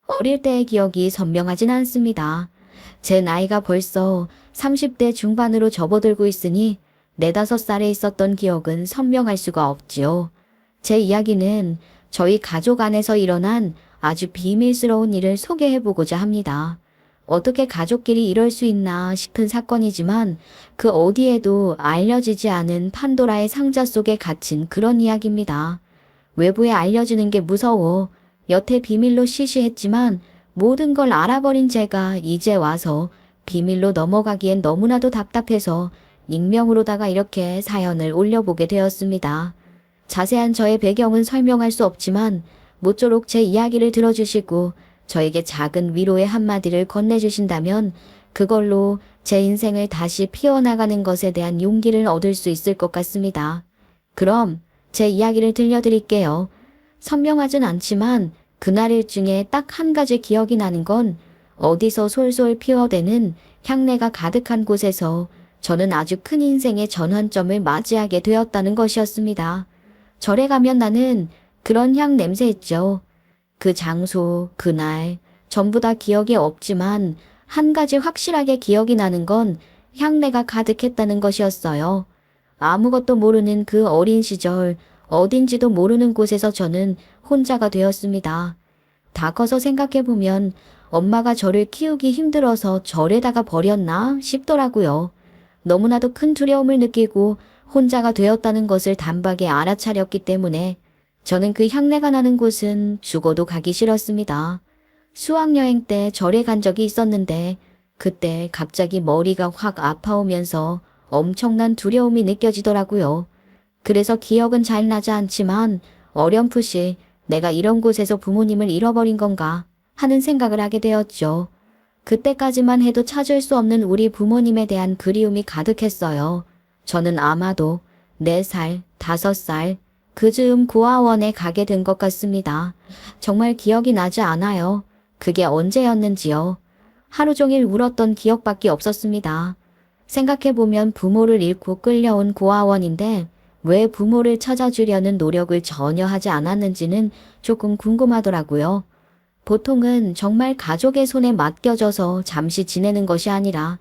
어릴 때의 기억이 선명하진 않습니다. 제 나이가 벌써 30대 중반으로 접어들고 있으니 4~5살에 있었던 기억은 선명할 수가 없지요. 제 이야기는 저희 가족 안에서 일어난 아주 비밀스러운 일을 소개해보고자 합니다. 어떻게 가족끼리 이럴 수 있나 싶은 사건이지만 그 어디에도 알려지지 않은 판도라의 상자 속에 갇힌 그런 이야기입니다. 외부에 알려주는 게 무서워 여태 비밀로 시시했지만 모든 걸 알아버린 제가 이제 와서 비밀로 넘어가기엔 너무나도 답답해서 익명으로다가 이렇게 사연을 올려보게 되었습니다. 자세한 저의 배경은 설명할 수 없지만 모쪼록 제 이야기를 들어주시고 저에게 작은 위로의 한마디를 건네주신다면 그걸로 제 인생을 다시 피워나가는 것에 대한 용기를 얻을 수 있을 것 같습니다. 그럼 제 이야기를 들려드릴게요. 선명하진 않지만 그날 일 중에 딱 한 가지 기억이 나는 건 어디서 솔솔 피어대는 향내가 가득한 곳에서 저는 아주 큰 인생의 전환점을 맞이하게 되었다는 것이었습니다. 절에 가면 나는 그런 향 냄새 있죠. 그 장소, 그날, 전부 다 기억이 없지만 한 가지 확실하게 기억이 나는 건 향내가 가득했다는 것이었어요. 아무것도 모르는 그 어린 시절, 어딘지도 모르는 곳에서 저는 혼자가 되었습니다. 다 커서 생각해보면 엄마가 저를 키우기 힘들어서 절에다가 버렸나 싶더라고요. 너무나도 큰 두려움을 느끼고 혼자가 되었다는 것을 단박에 알아차렸기 때문에 저는 그 향내가 나는 곳은 죽어도 가기 싫었습니다. 수학여행 때 절에 간 적이 있었는데 그때 갑자기 머리가 확 아파오면서 엄청난 두려움이 느껴지더라고요. 그래서 기억은 잘 나지 않지만 어렴풋이 내가 이런 곳에서 부모님을 잃어버린 건가 하는 생각을 하게 되었죠. 그때까지만 해도 찾을 수 없는 우리 부모님에 대한 그리움이 가득했어요. 저는 아마도 4살, 5살, 그 즈음 고아원에 가게 된 것 같습니다. 정말 기억이 나지 않아요. 그게 언제였는지요. 하루 종일 울었던 기억밖에 없었습니다. 생각해보면 부모를 잃고 끌려온 고아원인데 왜 부모를 찾아주려는 노력을 전혀 하지 않았는지는 조금 궁금하더라고요. 보통은 정말 가족의 손에 맡겨져서 잠시 지내는 것이 아니라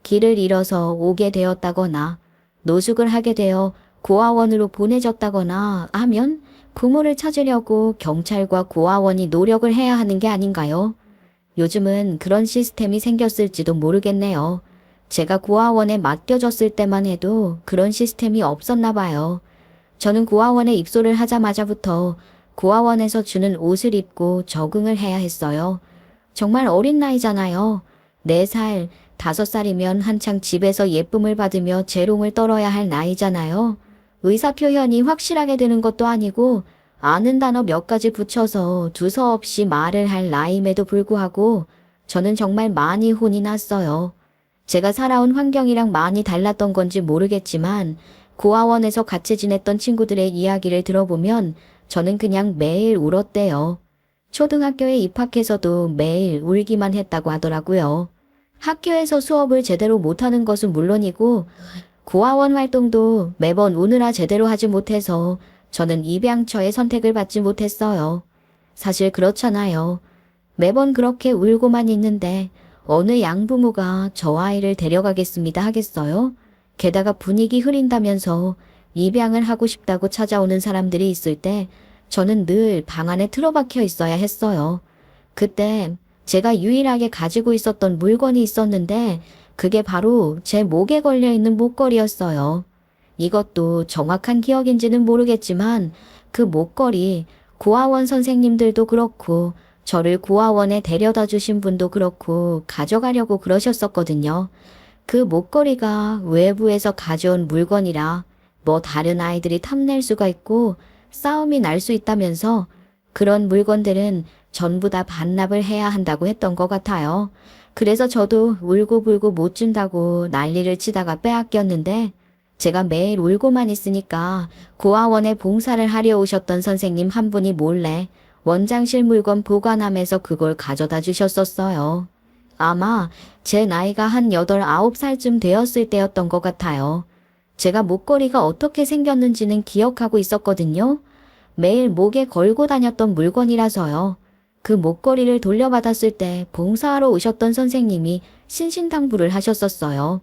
길을 잃어서 오게 되었다거나 노숙을 하게 되어 고아원으로 보내졌다거나 하면 부모를 찾으려고 경찰과 고아원이 노력을 해야 하는 게 아닌가요? 요즘은 그런 시스템이 생겼을지도 모르겠네요. 제가 고아원에 맡겨졌을 때만 해도 그런 시스템이 없었나 봐요. 저는 고아원에 입소를 하자마자부터 고아원에서 주는 옷을 입고 적응을 해야 했어요. 정말 어린 나이잖아요. 4살, 5살이면 한창 집에서 예쁨을 받으며 재롱을 떨어야 할 나이잖아요. 의사표현이 확실하게 되는 것도 아니고 아는 단어 몇 가지 붙여서 두서없이 말을 할 나이임에도 불구하고 저는 정말 많이 혼이 났어요. 제가 살아온 환경이랑 많이 달랐던 건지 모르겠지만 고아원에서 같이 지냈던 친구들의 이야기를 들어보면 저는 그냥 매일 울었대요. 초등학교에 입학해서도 매일 울기만 했다고 하더라고요. 학교에서 수업을 제대로 못하는 것은 물론이고 고아원 활동도 매번 우느라 제대로 하지 못해서 저는 입양처의 선택을 받지 못했어요. 사실 그렇잖아요. 매번 그렇게 울고만 있는데 어느 양부모가 저 아이를 데려가겠습니다 하겠어요? 게다가 분위기 흐린다면서 입양을 하고 싶다고 찾아오는 사람들이 있을 때 저는 늘 방 안에 틀어박혀 있어야 했어요. 그때 제가 유일하게 가지고 있었던 물건이 있었는데 그게 바로 제 목에 걸려있는 목걸이였어요. 이것도 정확한 기억인지는 모르겠지만 그 목걸이 고아원 선생님들도 그렇고 저를 고아원에 데려다 주신 분도 그렇고 가져가려고 그러셨었거든요. 그 목걸이가 외부에서 가져온 물건이라 뭐 다른 아이들이 탐낼 수가 있고 싸움이 날 수 있다면서 그런 물건들은 전부 다 반납을 해야 한다고 했던 것 같아요. 그래서 저도 울고불고 못 준다고 난리를 치다가 빼앗겼는데 제가 매일 울고만 있으니까 고아원에 봉사를 하려 오셨던 선생님 한 분이 몰래 원장실 물건 보관함에서 그걸 가져다 주셨었어요. 아마 제 나이가 한 8, 9살쯤 되었을 때였던 것 같아요. 제가 목걸이가 어떻게 생겼는지는 기억하고 있었거든요. 매일 목에 걸고 다녔던 물건이라서요. 그 목걸이를 돌려받았을 때 봉사하러 오셨던 선생님이 신신당부를 하셨었어요.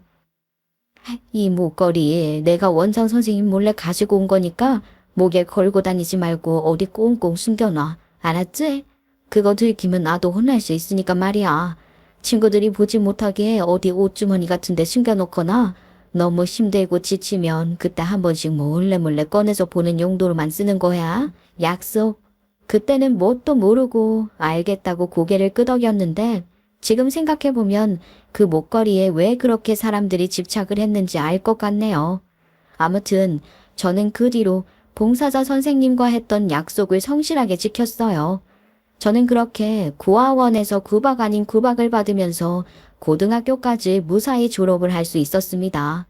이 목걸이 내가 원장 선생님 몰래 가지고 온 거니까 목에 걸고 다니지 말고 어디 꽁꽁 숨겨놔. 알았지? 그거 들키면 나도 혼날 수 있으니까 말이야. 친구들이 보지 못하게 어디 옷주머니 같은 데 숨겨놓거나 너무 힘들고 지치면 그때 한 번씩 몰래 꺼내서 보는 용도로만 쓰는 거야. 약속. 그때는 뭣도 모르고 알겠다고 고개를 끄덕였는데 지금 생각해보면 그 목걸이에 왜 그렇게 사람들이 집착을 했는지 알 것 같네요. 아무튼 저는 그 뒤로 봉사자 선생님과 했던 약속을 성실하게 지켰어요. 저는 그렇게 고아원에서 구박 아닌 구박을 받으면서 고등학교까지 무사히 졸업을 할 수 있었습니다.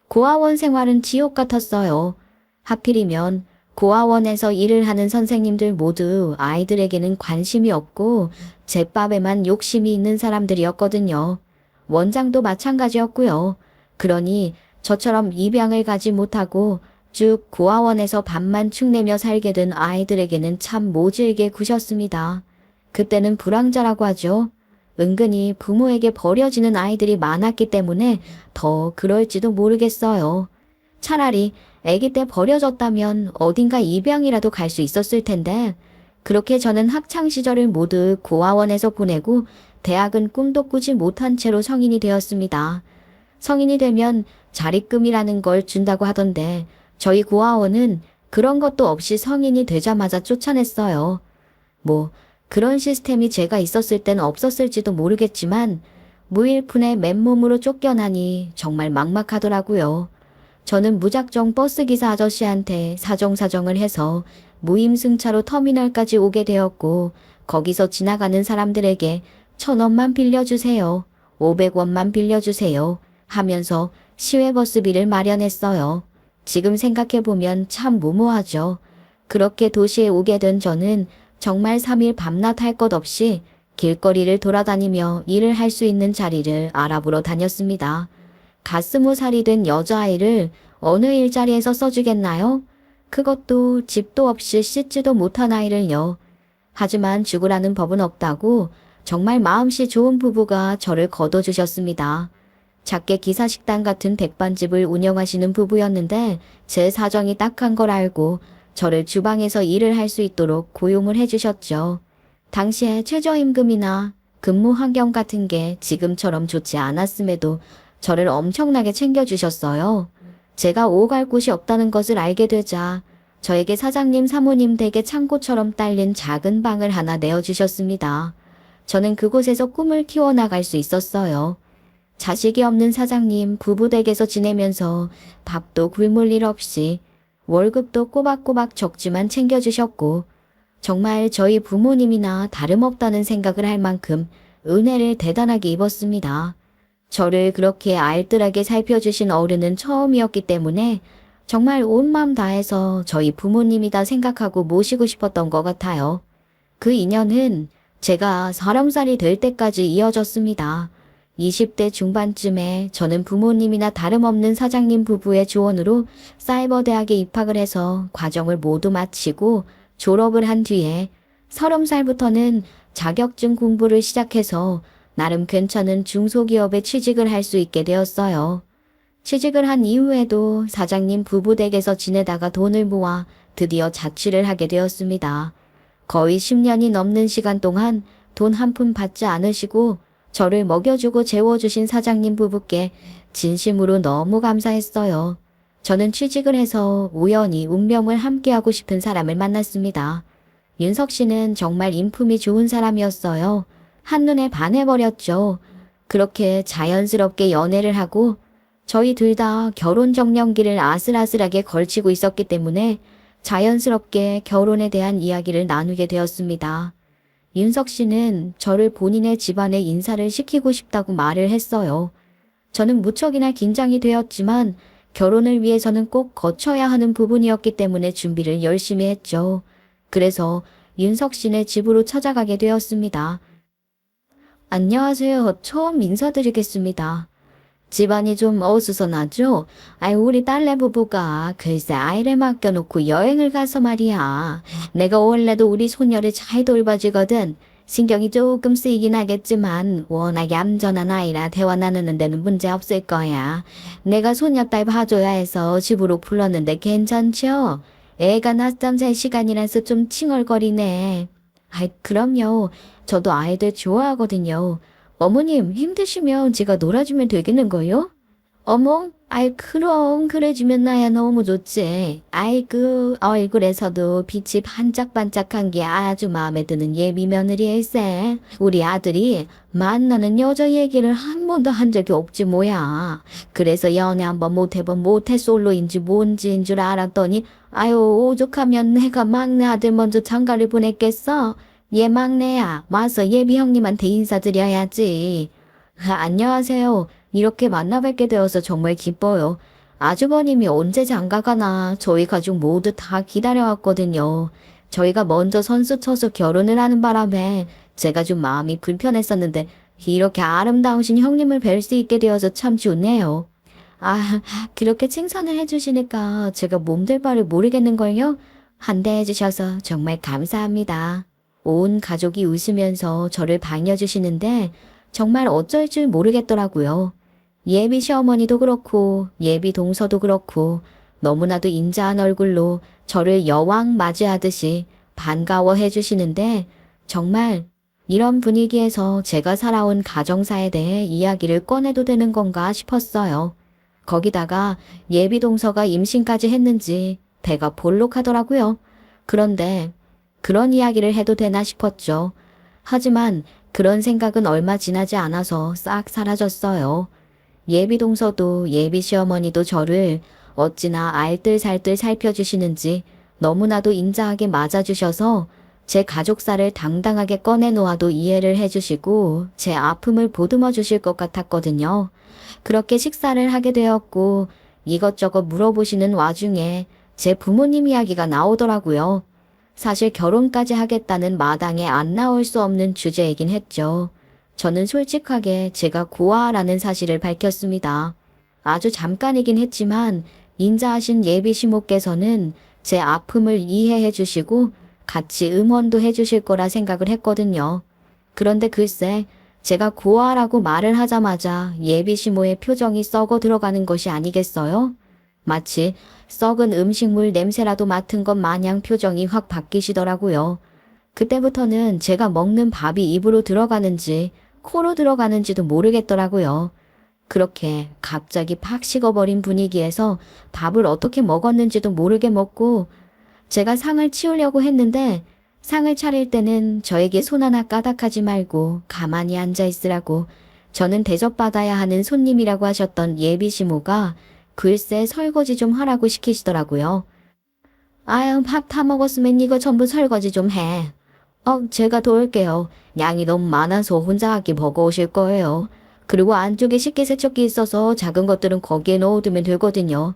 고아원 생활은 지옥 같았어요. 하필이면 고아원에서 일을 하는 선생님들 모두 아이들에게는 관심이 없고 제밥에만 욕심이 있는 사람들이었거든요. 원장도 마찬가지였고요. 그러니 저처럼 입양을 가지 못하고 쭉 고아원에서 밥만 축내며 살게 된 아이들에게는 참 모질게 구셨습니다. 그때는 불황자라고 하죠. 은근히 부모에게 버려지는 아이들이 많았기 때문에 더 그럴지도 모르겠어요. 차라리 아기 때 버려졌다면 어딘가 입양이라도 갈 수 있었을 텐데 그렇게 저는 학창 시절을 모두 고아원에서 보내고 대학은 꿈도 꾸지 못한 채로 성인이 되었습니다. 성인이 되면 자립금이라는 걸 준다고 하던데 저희 고아원은 그런 것도 없이 성인이 되자마자 쫓아냈어요. 뭐 그런 시스템이 제가 있었을 땐 없었을지도 모르겠지만 무일푼에 맨몸으로 쫓겨나니 정말 막막하더라고요. 저는 무작정 버스기사 아저씨한테 사정사정을 해서 무임승차로 터미널까지 오게 되었고 거기서 지나가는 사람들에게 1,000원만 빌려주세요. 500원만 빌려주세요. 하면서 시외버스비를 마련했어요. 지금 생각해보면 참 무모하죠. 그렇게 도시에 오게 된 저는 정말 3일 밤낮 할 것 없이 길거리를 돌아다니며 일을 할 수 있는 자리를 알아보러 다녔습니다. 갓 20살이 된 여자아이를 어느 일자리에서 써주겠나요? 그것도 집도 없이 씻지도 못한 아이를요. 하지만 죽으라는 법은 없다고 정말 마음씨 좋은 부부가 저를 거둬주셨습니다. 작게 기사식당 같은 백반집을 운영하시는 부부였는데 제 사정이 딱한 걸 알고 저를 주방에서 일을 할 수 있도록 고용을 해주셨죠. 당시에 최저임금이나 근무 환경 같은 게 지금처럼 좋지 않았음에도 저를 엄청나게 챙겨주셨어요. 제가 오갈 곳이 없다는 것을 알게 되자 저에게 사장님 사모님 댁의 창고처럼 딸린 작은 방을 하나 내어주셨습니다. 저는 그곳에서 꿈을 키워나갈 수 있었어요. 자식이 없는 사장님 부부 댁에서 지내면서 밥도 굶을 일 없이 월급도 꼬박꼬박 적지만 챙겨주셨고 정말 저희 부모님이나 다름없다는 생각을 할 만큼 은혜를 대단하게 입었습니다. 저를 그렇게 알뜰하게 살펴주신 어른은 처음이었기 때문에 정말 온 마음 다해서 저희 부모님이다 생각하고 모시고 싶었던 것 같아요. 그 인연은 제가 30살이 될 때까지 이어졌습니다. 20대 중반쯤에 저는 부모님이나 다름없는 사장님 부부의 조언으로 사이버대학에 입학을 해서 과정을 모두 마치고 졸업을 한 뒤에 30살부터는 자격증 공부를 시작해서 나름 괜찮은 중소기업에 취직을 할 수 있게 되었어요. 취직을 한 이후에도 사장님 부부 댁에서 지내다가 돈을 모아 드디어 자취를 하게 되었습니다. 거의 10년이 넘는 시간 동안 돈 한 푼 받지 않으시고 저를 먹여주고 재워주신 사장님 부부께 진심으로 너무 감사했어요. 저는 취직을 해서 우연히 운명을 함께하고 싶은 사람을 만났습니다. 윤석 씨는 정말 인품이 좋은 사람이었어요. 한눈에 반해버렸죠. 그렇게 자연스럽게 연애를 하고 저희 둘 다 결혼 정년기를 아슬아슬하게 걸치고 있었기 때문에 자연스럽게 결혼에 대한 이야기를 나누게 되었습니다. 윤석 씨는 저를 본인의 집안에 인사를 시키고 싶다고 말을 했어요. 저는 무척이나 긴장이 되었지만 결혼을 위해서는 꼭 거쳐야 하는 부분이었기 때문에 준비를 열심히 했죠. 그래서 윤석 씨네 집으로 찾아가게 되었습니다. 안녕하세요. 처음 인사드리겠습니다. 집안이 좀 어수선하죠? 아유, 우리 딸내 부부가 글쎄 아이를 맡겨놓고 여행을 가서 말이야. 내가 원래도 우리 손녀를 잘 돌봐주거든. 신경이 조금 쓰이긴 하겠지만 워낙 얌전한 아이라 대화 나누는 데는 문제 없을 거야. 내가 손녀딸 봐줘야 해서 집으로 불렀는데 괜찮죠? 애가 낮잠 잘 시간이라서 좀 칭얼거리네. 아이, 그럼요. 저도 아이들 좋아하거든요. 어머님, 힘드시면 제가 놀아주면 되겠는걸요? 어머, 아이, 그럼, 그래주면 나야 너무 좋지. 아이, 그, 얼굴에서도 빛이 반짝반짝한 게 아주 마음에 드는 예비 며느리일세. 우리 아들이 만나는 여자 얘기를 한 번도 한 적이 없지, 뭐야. 그래서 연애 한번 못해본 모태솔로인지 뭔지인 줄 알았더니, 아유, 오죽하면 내가 막내 아들 먼저 장가를 보냈겠어? 얘 막내야, 와서 예비 형님한테 인사드려야지. 안녕하세요. 이렇게 만나 뵙게 되어서 정말 기뻐요. 아주버님이 언제 장가가나 저희 가족 모두 다 기다려왔거든요. 저희가 먼저 선수 쳐서 결혼을 하는 바람에 제가 좀 마음이 불편했었는데 이렇게 아름다우신 형님을 뵐 수 있게 되어서 참 좋네요. 아, 그렇게 칭찬을 해주시니까 제가 몸둘 바를 모르겠는걸요? 한대해 주셔서 정말 감사합니다. 온 가족이 웃으면서 저를 반겨주시는데 정말 어쩔 줄 모르겠더라고요. 예비 시어머니도 그렇고 예비 동서도 그렇고 너무나도 인자한 얼굴로 저를 여왕 맞이하듯이 반가워해 주시는데 정말 이런 분위기에서 제가 살아온 가정사에 대해 이야기를 꺼내도 되는 건가 싶었어요. 거기다가 예비 동서가 임신까지 했는지 배가 볼록하더라고요. 그런데 그런 이야기를 해도 되나 싶었죠. 하지만 그런 생각은 얼마 지나지 않아서 싹 사라졌어요. 예비 동서도 예비 시어머니도 저를 어찌나 알뜰살뜰 살펴주시는지 너무나도 인자하게 맞아주셔서 제 가족사를 당당하게 꺼내놓아도 이해를 해주시고 제 아픔을 보듬어 주실 것 같았거든요. 그렇게 식사를 하게 되었고 이것저것 물어보시는 와중에 제 부모님 이야기가 나오더라고요. 사실 결혼까지 하겠다는 마당에 안 나올 수 없는 주제이긴 했죠. 저는 솔직하게 제가 고아라는 사실을 밝혔습니다. 아주 잠깐이긴 했지만 인자하신 예비 시모께서는 제 아픔을 이해해 주시고 같이 응원도 해 주실 거라 생각을 했거든요. 그런데 글쎄 제가 고아라고 말을 하자마자 예비 시모의 표정이 썩어 들어가는 것이 아니겠어요? 마치 썩은 음식물 냄새라도 맡은 것 마냥 표정이 확 바뀌시더라고요. 그때부터는 제가 먹는 밥이 입으로 들어가는지 코로 들어가는지도 모르겠더라고요. 그렇게 갑자기 팍 식어버린 분위기에서 밥을 어떻게 먹었는지도 모르게 먹고 제가 상을 치우려고 했는데 상을 차릴 때는 저에게 손 하나 까닥하지 말고 가만히 앉아 있으라고 저는 대접받아야 하는 손님이라고 하셨던 예비 시모가 글쎄 설거지 좀 하라고 시키시더라고요. 아유, 밥 다 먹었으면 이거 전부 설거지 좀 해. 제가 도울게요. 양이 너무 많아서 혼자 하기 버거우실 거예요. 그리고 안쪽에 식기세척기 있어서 작은 것들은 거기에 넣어두면 되거든요.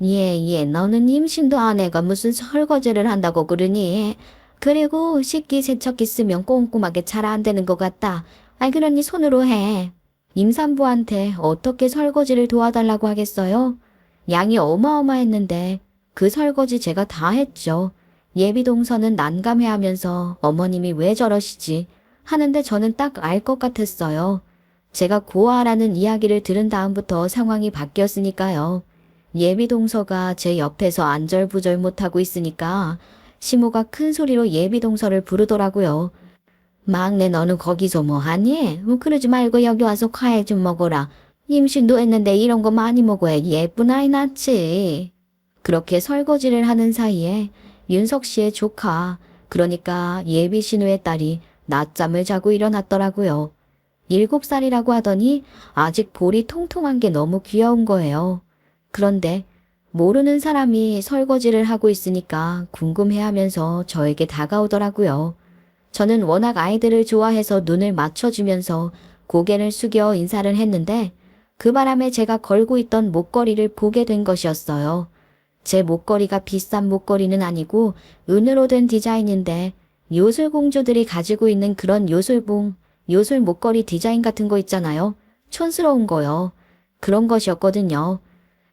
예, 너는 임신도 안 해가 무슨 설거지를 한다고 그러니? 그리고 식기세척기 쓰면 꼼꼼하게 잘 안 되는 것 같다. 그러니 손으로 해. 임산부한테 어떻게 설거지를 도와달라고 하겠어요? 양이 어마어마했는데 그 설거지 제가 다 했죠. 예비 동서는 난감해하면서 어머님이 왜 저러시지 하는데 저는 딱 알 것 같았어요. 제가 고아라는 이야기를 들은 다음부터 상황이 바뀌었으니까요. 예비 동서가 제 옆에서 안절부절 못하고 있으니까 시모가 큰 소리로 예비 동서를 부르더라고요. 막내 너는 거기서 뭐 하니? 그러지 말고 여기 와서 과일 좀 먹어라. 임신도 했는데 이런 거 많이 먹어야 예쁜 아이 낳지. 그렇게 설거지를 하는 사이에 윤석 씨의 조카, 그러니까 예비 신우의 딸이 낮잠을 자고 일어났더라고요. 7살이라고 하더니 아직 볼이 통통한 게 너무 귀여운 거예요. 그런데 모르는 사람이 설거지를 하고 있으니까 궁금해하면서 저에게 다가오더라고요. 저는 워낙 아이들을 좋아해서 눈을 맞춰주면서 고개를 숙여 인사를 했는데 그 바람에 제가 걸고 있던 목걸이를 보게 된 것이었어요. 제 목걸이가 비싼 목걸이는 아니고 은으로 된 디자인인데 요술공주들이 가지고 있는 그런 요술 목걸이 디자인 같은 거 있잖아요. 촌스러운 거요. 그런 것이었거든요.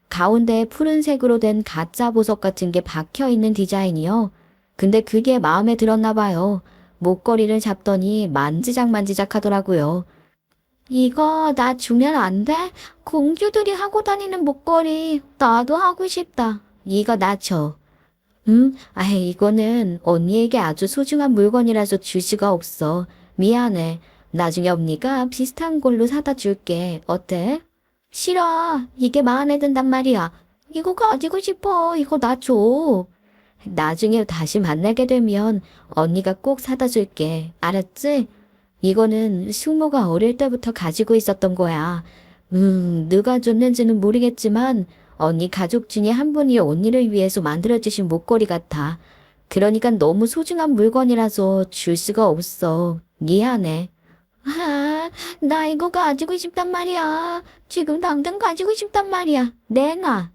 가운데에 푸른색으로 된 가짜 보석 같은 게 박혀 있는 디자인이요. 근데 그게 마음에 들었나 봐요. 목걸이를 잡더니 만지작 하더라고요. 이거 나 주면 안 돼? 공주들이 하고 다니는 목걸이 나도 하고 싶다. 이거 나 줘. 아이 이거는 언니에게 아주 소중한 물건이라서 줄 수가 없어. 미안해. 나중에 언니가 비슷한 걸로 사다 줄게. 어때? 싫어. 이게 마음에 든단 말이야. 이거 가지고 싶어. 이거 나 줘. 나중에 다시 만나게 되면 언니가 꼭 사다 줄게. 알았지? 이거는 숙모가 어릴 때부터 가지고 있었던 거야. 누가 줬는지는 모르겠지만 언니 가족 중에 한 분이 언니를 위해서 만들어주신 목걸이 같아. 그러니까 너무 소중한 물건이라서 줄 수가 없어. 미안해. 아, 나 이거 가지고 싶단 말이야. 지금 당장 가지고 싶단 말이야. 내놔.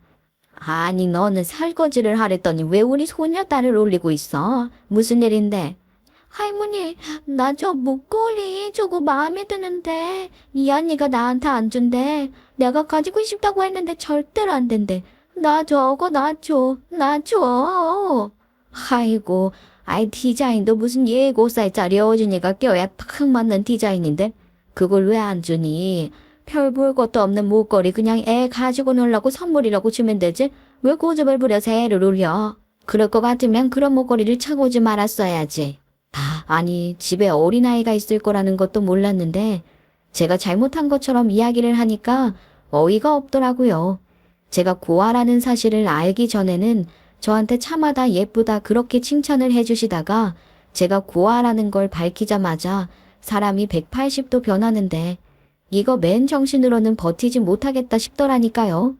아니, 너는 설거지를 하랬더니 왜 우리 소녀딸을 올리고 있어? 무슨 일인데? 할머니, 나 저 목걸이 저거 마음에 드는데 이 언니가 나한테 안 준대. 내가 가지고 싶다고 했는데 절대로 안 된대. 나 저거 나 줘. 나 줘. 아이고, 아이 디자인도 무슨 예고살짜리 어진이가 껴야 딱 맞는 디자인인데 그걸 왜 안 주니? 별 볼 것도 없는 목걸이 그냥 애 가지고 놀라고 선물이라고 주면 되지? 왜 고집을 부려서 애를 울려? 그럴 것 같으면 그런 목걸이를 차고 오지 말았어야지. 아니, 집에 어린아이가 있을 거라는 것도 몰랐는데 제가 잘못한 것처럼 이야기를 하니까 어이가 없더라고요. 제가 고아라는 사실을 알기 전에는 저한테 차마다 예쁘다 그렇게 칭찬을 해주시다가 제가 고아라는 걸 밝히자마자 사람이 180도 변하는데 이거 맨 정신으로는 버티지 못하겠다 싶더라니까요.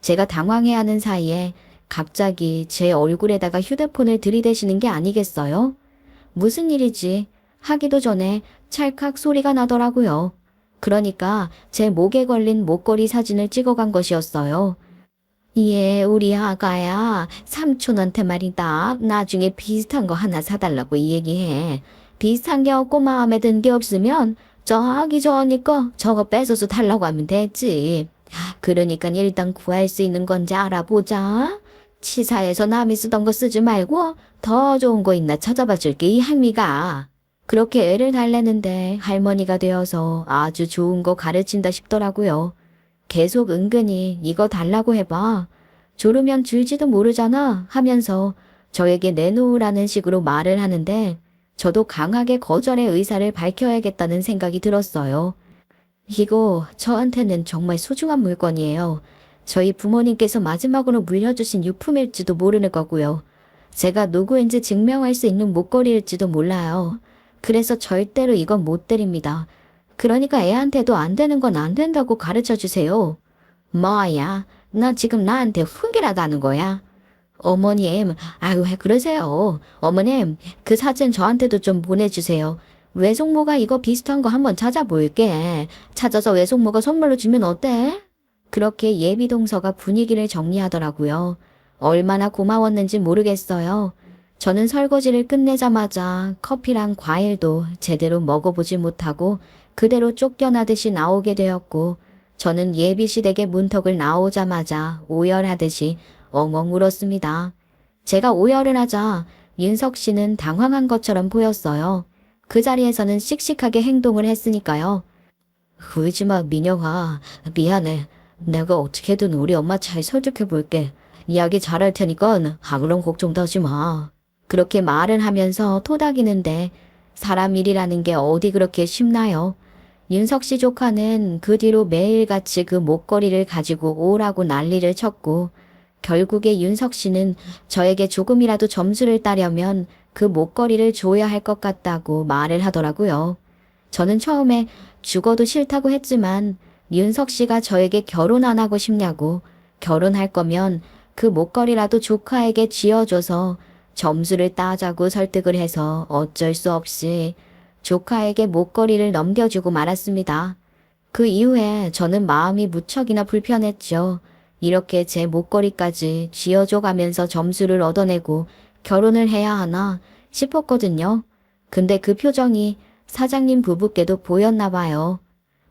제가 당황해하는 사이에 갑자기 제 얼굴에다가 휴대폰을 들이대시는 게 아니겠어요? 무슨 일이지? 하기도 전에 찰칵 소리가 나더라고요. 그러니까 제 목에 걸린 목걸이 사진을 찍어간 것이었어요. 예, 우리 아가야. 삼촌한테 말이다. 나중에 비슷한 거 하나 사달라고 얘기해. 비슷한 게 없고 마음에 든 게 없으면 저기 저니 거 저거 뺏어서 달라고 하면 되지. 그러니까 일단 구할 수 있는 건지 알아보자. 치사해서 남이 쓰던 거 쓰지 말고 더 좋은 거 있나 찾아봐 줄게 이 할미가. 그렇게 애를 달래는데 할머니가 되어서 아주 좋은 거 가르친다 싶더라고요. 계속 은근히 이거 달라고 해봐. 조르면 줄지도 모르잖아 하면서 저에게 내놓으라는 식으로 말을 하는데 저도 강하게 거절의 의사를 밝혀야겠다는 생각이 들었어요. 이거 저한테는 정말 소중한 물건이에요. 저희 부모님께서 마지막으로 물려주신 유품일지도 모르는 거고요. 제가 누구인지 증명할 수 있는 목걸이일지도 몰라요. 그래서 절대로 이건 못 드립니다. 그러니까 애한테도 안 되는 건 안 된다고 가르쳐 주세요. 뭐야? 너 지금 나한테 훈계라도 하는 거야? 어머님, 아유 왜 그러세요? 어머님, 그 사진 저한테도 좀 보내주세요. 외숙모가 이거 비슷한 거 한번 찾아볼게. 찾아서 외숙모가 선물로 주면 어때? 그렇게 예비동서가 분위기를 정리하더라고요. 얼마나 고마웠는지 모르겠어요. 저는 설거지를 끝내자마자 커피랑 과일도 제대로 먹어보지 못하고 그대로 쫓겨나듯이 나오게 되었고 저는 예비시댁의 문턱을 나오자마자 오열하듯이 엉엉 울었습니다. 제가 오열을 하자 윤석 씨는 당황한 것처럼 보였어요. 그 자리에서는 씩씩하게 행동을 했으니까요. 울지마 민영아. 미안해. 내가 어떻게든 우리 엄마 잘 설득해 볼게. 이야기 잘할 테니까 아무런 걱정도 하지 마. 그렇게 말을 하면서 토닥이는데 사람 일이라는 게 어디 그렇게 쉽나요? 윤석 씨 조카는 그 뒤로 매일같이 그 목걸이를 가지고 오라고 난리를 쳤고 결국에 윤석 씨는 저에게 조금이라도 점수를 따려면 그 목걸이를 줘야 할 것 같다고 말을 하더라고요. 저는 처음에 죽어도 싫다고 했지만 윤석 씨가 저에게 결혼 안 하고 싶냐고 결혼할 거면 그 목걸이라도 조카에게 쥐어줘서 점수를 따자고 설득을 해서 어쩔 수 없이 조카에게 목걸이를 넘겨주고 말았습니다. 그 이후에 저는 마음이 무척이나 불편했죠. 이렇게 제 목걸이까지 쥐어줘 가면서 점수를 얻어내고 결혼을 해야 하나 싶었거든요. 근데 그 표정이 사장님 부부께도 보였나 봐요.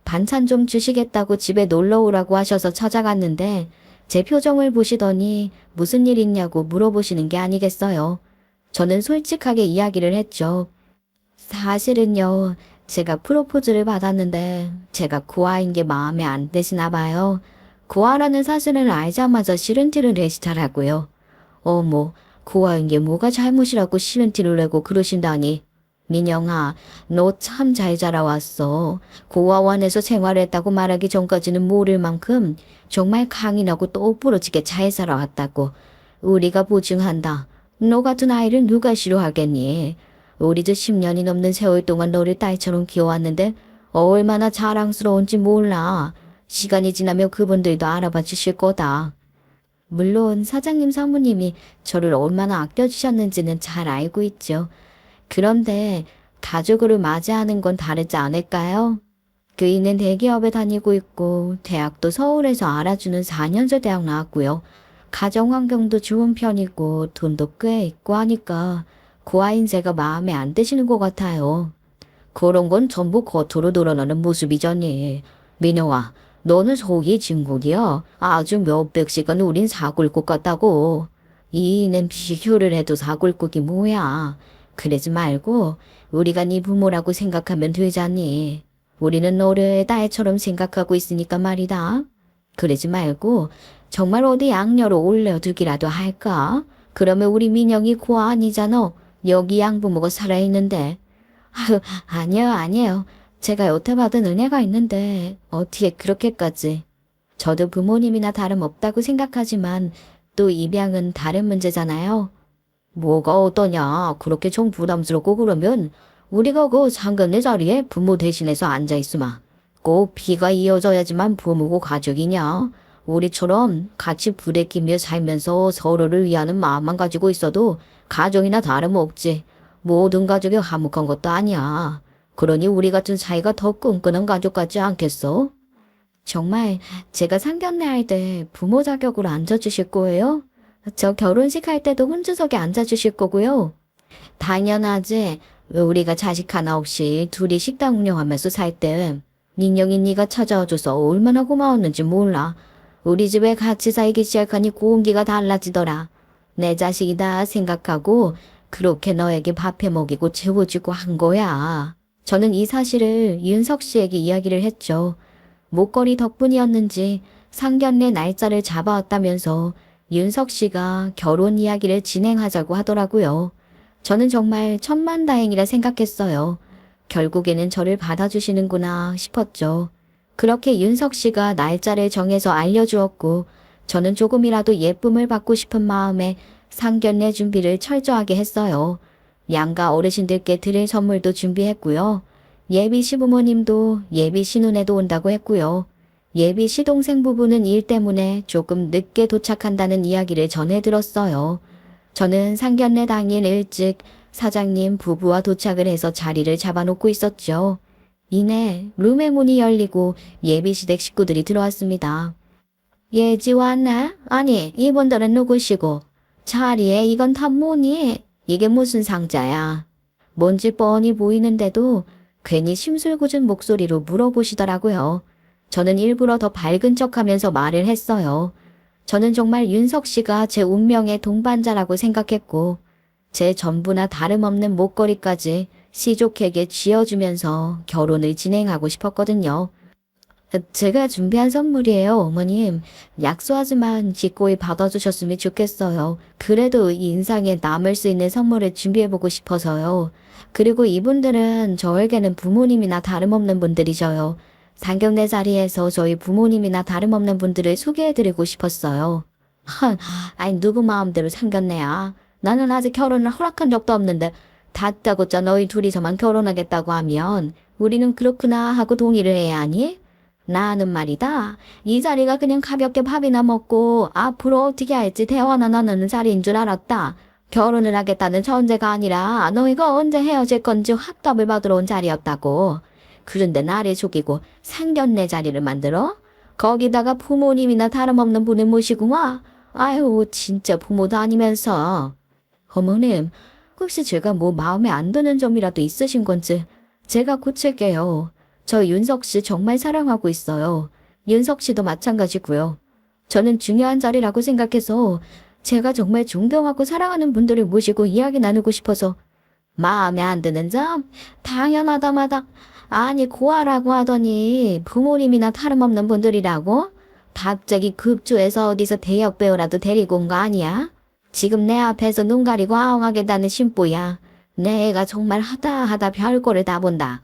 반찬 좀 주시겠다고 집에 놀러 오라고 하셔서 찾아갔는데 제 표정을 보시더니 무슨 일 있냐고 물어보시는 게 아니겠어요. 저는 솔직하게 이야기를 했죠. 사실은요, 제가 프로포즈를 받았는데 제가 고아인 게 마음에 안 드시나 봐요. 고아라는 사실을 알자마자 싫은 티를 내시더라고요. 어머, 고아인 게 뭐가 잘못이라고 싫은 티를 내고 그러신다니. 민영아, 너 참 잘 자라왔어. 고아원에서 생활했다고 말하기 전까지는 모를 만큼 정말 강인하고 똑부러지게 잘 살아왔다고. 우리가 보증한다. 너 같은 아이를 누가 싫어하겠니? 우리도 10년이 넘는 세월 동안 너를 딸처럼 키워왔는데 얼마나 자랑스러운지 몰라. 시간이 지나면 그분들도 알아봐 주실 거다. 물론 사장님 사모님이 저를 얼마나 아껴주셨는지는 잘 알고 있죠. 그런데 가족으로 맞이하는 건 다르지 않을까요? 그이는 대기업에 다니고 있고 대학도 서울에서 알아주는 4년제 대학 나왔고요. 가정 환경도 좋은 편이고 돈도 꽤 있고 하니까 고아인 제가 마음에 안 드시는 것 같아요. 그런 건 전부 겉으로 드러나는 모습이잖니. 민호아, 너는 속이 진국이야. 아주 몇백씩은 우린 사골국 같다고. 이는 비교를 해도 사골국이 뭐야. 그러지 말고 우리가 네 부모라고 생각하면 되잖니. 우리는 너를 딸처럼 생각하고 있으니까 말이다. 그러지 말고 정말 어디 양녀로 올려두기라도 할까? 그러면 우리 민영이 고아 아니잖아. 여기 양부모가 살아있는데. 아유, 아니에요. 제가 여태 받은 은혜가 있는데 어떻게 그렇게까지. 저도 부모님이나 다름없다고 생각하지만 또 입양은 다른 문제잖아요. 뭐가 어떠냐. 그렇게 좀 부담스럽고 그러면 우리가 그 상견례 자리에 부모 대신해서 앉아있으마. 꼭 피가 이어져야지만 부모고 가족이냐. 우리처럼 같이 부대끼며 살면서 서로를 위하는 마음만 가지고 있어도 가족이나 다름없지. 모든 가족이 화목한 것도 아니야. 그러니 우리 같은 사이가 더 끈끈한 가족 같지 않겠어? 정말 제가 상견례 할 때 부모 자격으로 앉아주실 거예요? 저 결혼식 할 때도 혼주석에 앉아주실 거고요. 당연하지. 우리가 자식 하나 없이 둘이 식당 운영하면서 살 때 민영이 네가 찾아와줘서 얼마나 고마웠는지 몰라. 우리 집에 같이 살기 시작하니 공기가 달라지더라. 내 자식이다 생각하고 그렇게 너에게 밥해 먹이고 재워주고 한 거야. 저는 이 사실을 윤석 씨에게 이야기를 했죠. 목걸이 덕분이었는지 상견례 날짜를 잡아왔다면서 윤석 씨가 결혼 이야기를 진행하자고 하더라고요. 저는 정말 천만다행이라 생각했어요. 결국에는 저를 받아주시는구나 싶었죠. 그렇게 윤석 씨가 날짜를 정해서 알려주었고 저는 조금이라도 예쁨을 받고 싶은 마음에 상견례 준비를 철저하게 했어요. 양가 어르신들께 드릴 선물도 준비했고요. 예비 시부모님도 예비 신혼에도 온다고 했고요. 예비 시동생 부부는 일 때문에 조금 늦게 도착한다는 이야기를 전해 들었어요. 저는 상견례 당일 일찍 사장님 부부와 도착을 해서 자리를 잡아놓고 있었죠. 이내 룸의 문이 열리고 예비 시댁 식구들이 들어왔습니다. 예지 왔나? 아니, 이분들은 누구시고? 자리에 이건 다 뭐니? 이게 무슨 상자야? 뭔지 뻔히 보이는데도 괜히 심술궂은 목소리로 물어보시더라고요. 저는 일부러 더 밝은 척하면서 말을 했어요. 저는 정말 윤석 씨가 제 운명의 동반자라고 생각했고 제 전부나 다름없는 목걸이까지 시족에게 쥐어주면서 결혼을 진행하고 싶었거든요. 제가 준비한 선물이에요, 어머님. 약소하지만 기꺼이 받아주셨으면 좋겠어요. 그래도 이 인상에 남을 수 있는 선물을 준비해보고 싶어서요. 그리고 이분들은 저에게는 부모님이나 다름없는 분들이셔요. 상견례 자리에서 저희 부모님이나 다름없는 분들을 소개해드리고 싶었어요. 아니 누구 마음대로 상견례야. 나는 아직 결혼을 허락한 적도 없는데 다짜고짜 너희 둘이서만 결혼하겠다고 하면 우리는 그렇구나 하고 동의를 해야 하니? 나는 말이다. 이 자리가 그냥 가볍게 밥이나 먹고 앞으로 어떻게 할지 대화나 나누는 자리인 줄 알았다. 결혼을 하겠다는 전제가 아니라 너희가 언제 헤어질 건지 확답을 받으러 온 자리였다고. 그런데 나를 속이고 상견례 자리를 만들어? 거기다가 부모님이나 다름없는 분을 모시고 와? 아유 진짜 부모도 아니면서. 어머님, 혹시 제가 뭐 마음에 안 드는 점이라도 있으신 건지 제가 고칠게요. 저 윤석 씨 정말 사랑하고 있어요. 윤석 씨도 마찬가지고요. 저는 중요한 자리라고 생각해서 제가 정말 존경하고 사랑하는 분들을 모시고 이야기 나누고 싶어서 마음에 안 드는 점 당연하다마다 아니 고아라고 하더니 부모님이나 다름없는 분들이라고? 갑자기 급조해서 어디서 대역 배우라도 데리고 온 거 아니야? 지금 내 앞에서 눈 가리고 아웅하겠다는 심보야. 내 애가 정말 하다 별거를 다 본다.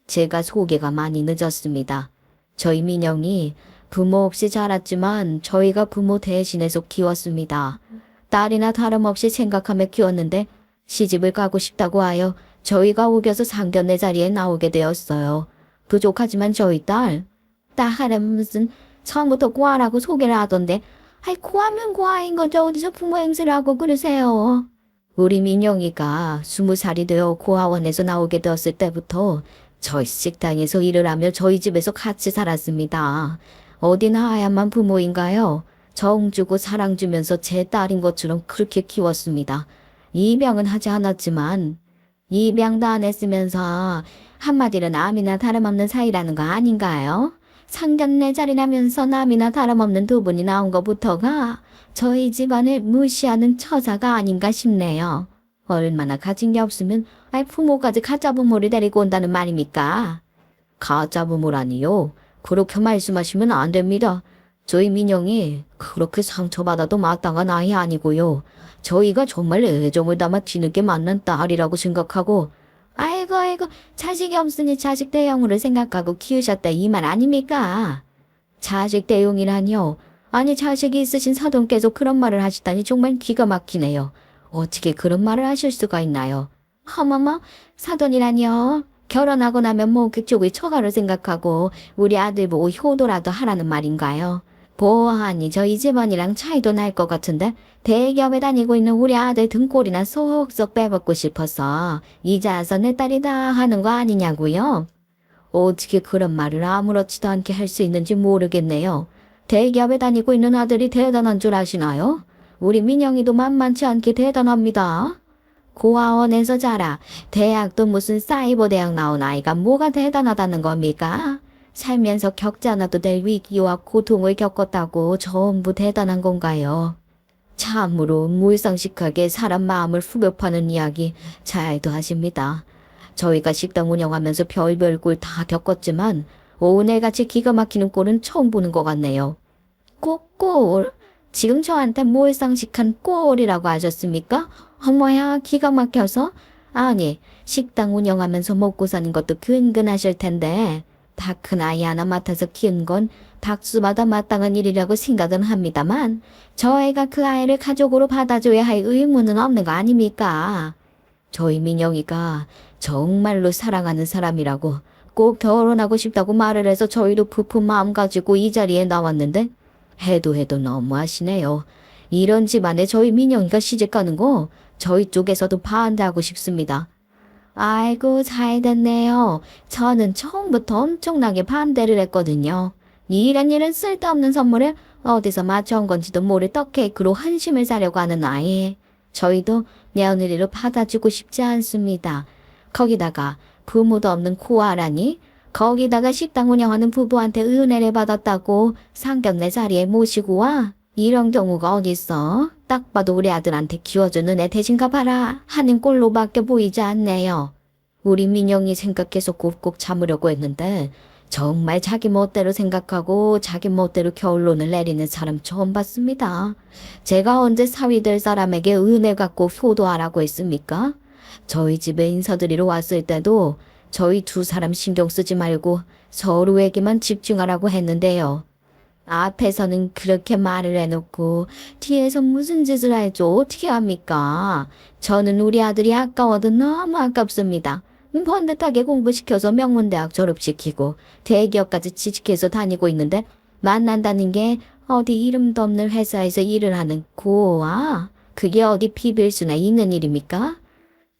제가 소개가 많이 늦었습니다. 저희 민영이 부모 없이 자랐지만 저희가 부모 대신해서 키웠습니다. 딸이나 다름없이 생각하며 키웠는데 시집을 가고 싶다고 하여 저희가 우겨서 상견례 자리에 나오게 되었어요. 부족하지만 저희 딸은 무슨 처음부터 고아라고 소개를 하던데 아이 고아면 고아인 거죠. 어디서 부모 행세를 하고 그러세요. 우리 민영이가 20살이 되어 고아원에서 나오게 되었을 때부터 저희 식당에서 일을 하며 저희 집에서 같이 살았습니다. 어디 나와야만 부모인가요? 정 주고 사랑 주면서 제 딸인 것처럼 그렇게 키웠습니다. 입양은 하지 않았지만 입양도 안 했으면서 한마디로 남이나 다름없는 사이라는 거 아닌가요? 상견례 자리라면서 남이나 다름없는 두 분이 나온 것부터가 저희 집안을 무시하는 처사가 아닌가 싶네요. 얼마나 가진 게 없으면 부모까지 가짜 부모를 데리고 온다는 말입니까? 가짜 부모라니요? 그렇게 말씀하시면 안 됩니다. 저희 민영이 그렇게 상처받아도 마땅한 아이 아니고요. 저희가 정말 애정을 담아 뒤늦게 만난 딸이라고 생각하고 아이고 자식이 없으니 자식 대용으로 생각하고 키우셨다 이 말 아닙니까? 자식 대용이라뇨? 아니 자식이 있으신 사돈께서 그런 말을 하시다니 정말 기가 막히네요. 어떻게 그런 말을 하실 수가 있나요? 어머머 사돈이라뇨? 결혼하고 나면 뭐 그쪽의 처가를 생각하고 우리 아들 보고 효도라도 하라는 말인가요? 보아하니 저희 집안이랑 차이도 날 것 같은데 대기업에 다니고 있는 우리 아들 등골이나 속속 빼먹고 싶어서 이제 와서 내 딸이다 하는 거 아니냐고요? 어떻게 그런 말을 아무렇지도 않게 할 수 있는지 모르겠네요. 대기업에 다니고 있는 아들이 대단한 줄 아시나요? 우리 민영이도 만만치 않게 대단합니다. 고아원에서 자라 대학도 무슨 사이버 대학 나온 아이가 뭐가 대단하다는 겁니까? 살면서 겪지 않아도 될 위기와 고통을 겪었다고 전부 대단한 건가요? 참으로 무의상식하게 사람 마음을 후벼 파는 이야기 잘도 하십니다. 저희가 식당 운영하면서 별별 꼴 다 겪었지만 오늘같이 기가 막히는 꼴은 처음 보는 것 같네요. 꼴? 지금 저한테 무의상식한 꼴이라고 하셨습니까? 어머야 기가 막혀서? 아니 식당 운영하면서 먹고 사는 것도 근근하실 텐데 다 큰 아이 하나 맡아서 키운 건 박수마다 마땅한 일이라고 생각은 합니다만 저희가 그 아이를 가족으로 받아줘야 할 의무는 없는 거 아닙니까? 저희 민영이가 정말로 사랑하는 사람이라고 꼭 결혼하고 싶다고 말을 해서 저희도 부푼 마음 가지고 이 자리에 나왔는데 해도 너무하시네요. 이런 집안에 저희 민영이가 시집가는 거 저희 쪽에서도 반대하고 싶습니다. 아이고 잘 됐네요. 저는 처음부터 엄청나게 반대를 했거든요. 이런 일은 쓸데없는 선물을 어디서 맞춰온 건지도 모를 떡케이크로 한심을 사려고 하는 아이. 저희도 며느리로 받아주고 싶지 않습니다. 거기다가 부모도 없는 고아라니? 거기다가 식당 운영하는 부부한테 은혜를 받았다고 상견례 자리에 모시고 와? 이런 경우가 어딨어? 딱 봐도 우리 아들한테 키워주는 애 대신가 봐라 하는 꼴로밖에 보이지 않네요. 우리 민영이 생각해서 곱곡 참으려고 했는데 정말 자기 멋대로 생각하고 자기 멋대로 결론을 내리는 사람 처음 봤습니다. 제가 언제 사위 될 사람에게 은혜 갖고 효도하라고 했습니까? 저희 집에 인사드리러 왔을 때도 저희 두 사람 신경 쓰지 말고 서로에게만 집중하라고 했는데요. 앞에서는 그렇게 말을 해놓고 뒤에서 무슨 짓을 할죠 어떻게 합니까? 저는 우리 아들이 아까워도 너무 아깝습니다. 번듯하게 공부시켜서 명문대학 졸업시키고 대기업까지 취직해서 다니고 있는데 만난다는 게 어디 이름도 없는 회사에서 일을 하는 고아? 그게 어디 비빌 수나 있는 일입니까?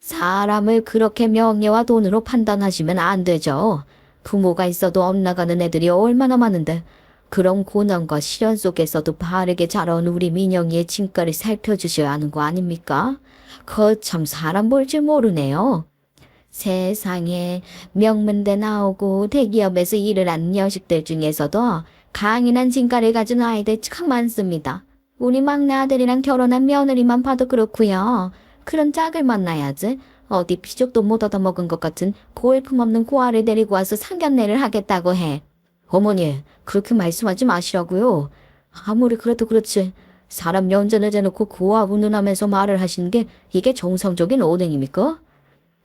사람을 그렇게 명예와 돈으로 판단하시면 안 되죠. 부모가 있어도 엇나가는 애들이 얼마나 많은데 그런 고난과 시련 속에서도 바르게 자라온 우리 민영이의 진가를 살펴주셔야 하는 거 아닙니까? 거참 사람 볼 줄 모르네요. 세상에 명문대 나오고 대기업에서 일을 하는 여식들 중에서도 강인한 진가를 가진 아이들 참 많습니다. 우리 막내 아들이랑 결혼한 며느리만 봐도 그렇고요. 그런 짝을 만나야지. 어디 피죽도 못 얻어먹은 것 같은 볼품없는 고아를 데리고 와서 상견례를 하겠다고 해. 어머니, 그렇게 말씀하지 마시라고요. 아무리 그래도 그렇지. 사람 연전을 대놓고 고아 운운하면서 말을 하시는 게 이게 정상적인 언행입니까?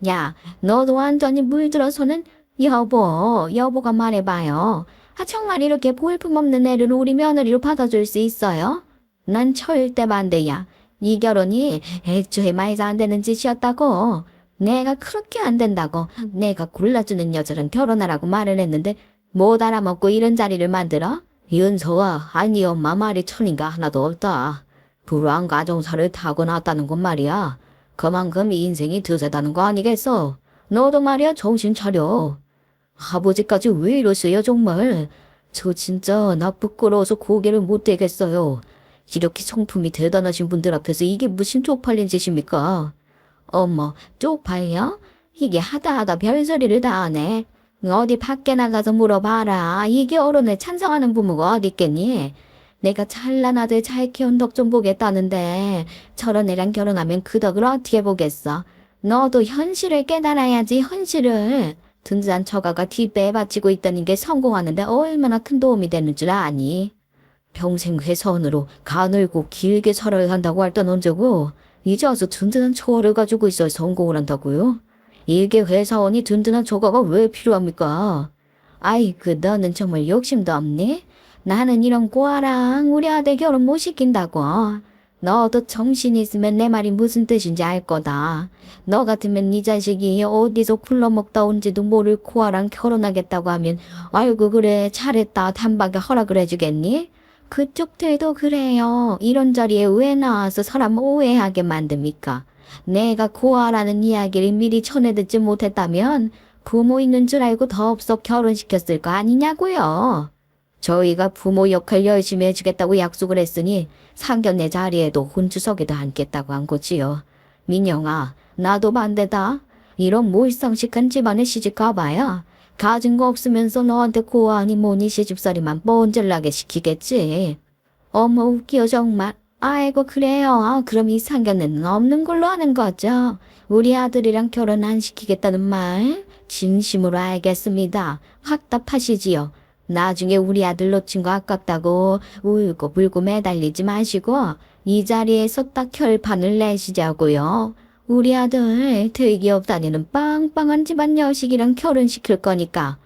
야, 너도 완전히 물들어서는 여보가 말해봐요. 정말 이렇게 볼품없는 애를 우리 며느리로 받아줄 수 있어요? 난 절대 반대야. 이 결혼이 애초에 말도 안 되는 짓이었다고. 내가 그렇게 안 된다고 내가 골라주는 여자랑 결혼하라고 말을 했는데 못 알아먹고 이런 자리를 만들어? 윤서아, 아니 엄마 말이 천인가 하나도 없다. 불우한 가정사를 타고났다는 건 말이야. 그만큼 인생이 드세다는 거 아니겠어? 너도 말이야 정신 차려. 아버지까지 왜 이러세요 정말. 저 진짜 나 부끄러워서 고개를 못 들겠어요. 이렇게 성품이 대단하신 분들 앞에서 이게 무슨 쪽팔린 짓입니까? 어머, 쪽팔려? 이게 하다 별소리를 다 하네. 어디 밖에 나가서 물어봐라. 이게 어른을 찬성하는 부모가 어디 있겠니? 내가 잘난 아들 잘 키운 덕 좀 보겠다는데 저런 애랑 결혼하면 그 덕을 어떻게 보겠어? 너도 현실을 깨달아야지 현실을. 든든한 처가가 뒷배에 바치고 있다는 게 성공하는데 얼마나 큰 도움이 되는 줄 아니? 평생 회사원으로 가늘고 길게 살아야 한다고 할 땐 언제고 이제 와서 든든한 처가를 가지고 있어야 성공을 한다고요? 이게 회사원이 든든한 처가가 왜 필요합니까? 아이고 너는 정말 욕심도 없니? 나는 이런 꼬아랑 우리 아들 결혼 못 시킨다고. 너도 정신 있으면 내 말이 무슨 뜻인지 알 거다. 너 같으면 이 자식이 어디서 굴러먹다 온지도 모를 꼬아랑 결혼하겠다고 하면 아이고 그래 잘했다 단박에 허락을 해주겠니? 그쪽들도 그래요. 이런 자리에 왜 나와서 사람 오해하게 만듭니까? 내가 고아라는 이야기를 미리 전해 듣지 못했다면 부모 있는 줄 알고 더없어 결혼시켰을 거 아니냐고요. 저희가 부모 역할 열심히 해주겠다고 약속을 했으니 상견례 자리에도 혼주석에도 앉겠다고 한 거지요. 민영아, 나도 반대다. 이런 몰상식한 집안에 시집 가봐야 가진 거 없으면서 너한테 고아니 뭐니 시집살이만 뻔질나게 시키겠지. 어머 웃겨 정말. 아이고 그래요. 그럼 이 상견례는 없는 걸로 하는 거죠. 우리 아들이랑 결혼 안 시키겠다는 말 진심으로 알겠습니다. 확답하시지요. 나중에 우리 아들 놓친 거 아깝다고 울고 불고 매달리지 마시고 이 자리에서 딱 결판을 내시자고요. 우리 아들 대기업 다니는 빵빵한 집안 여식이랑 결혼시킬 거니까.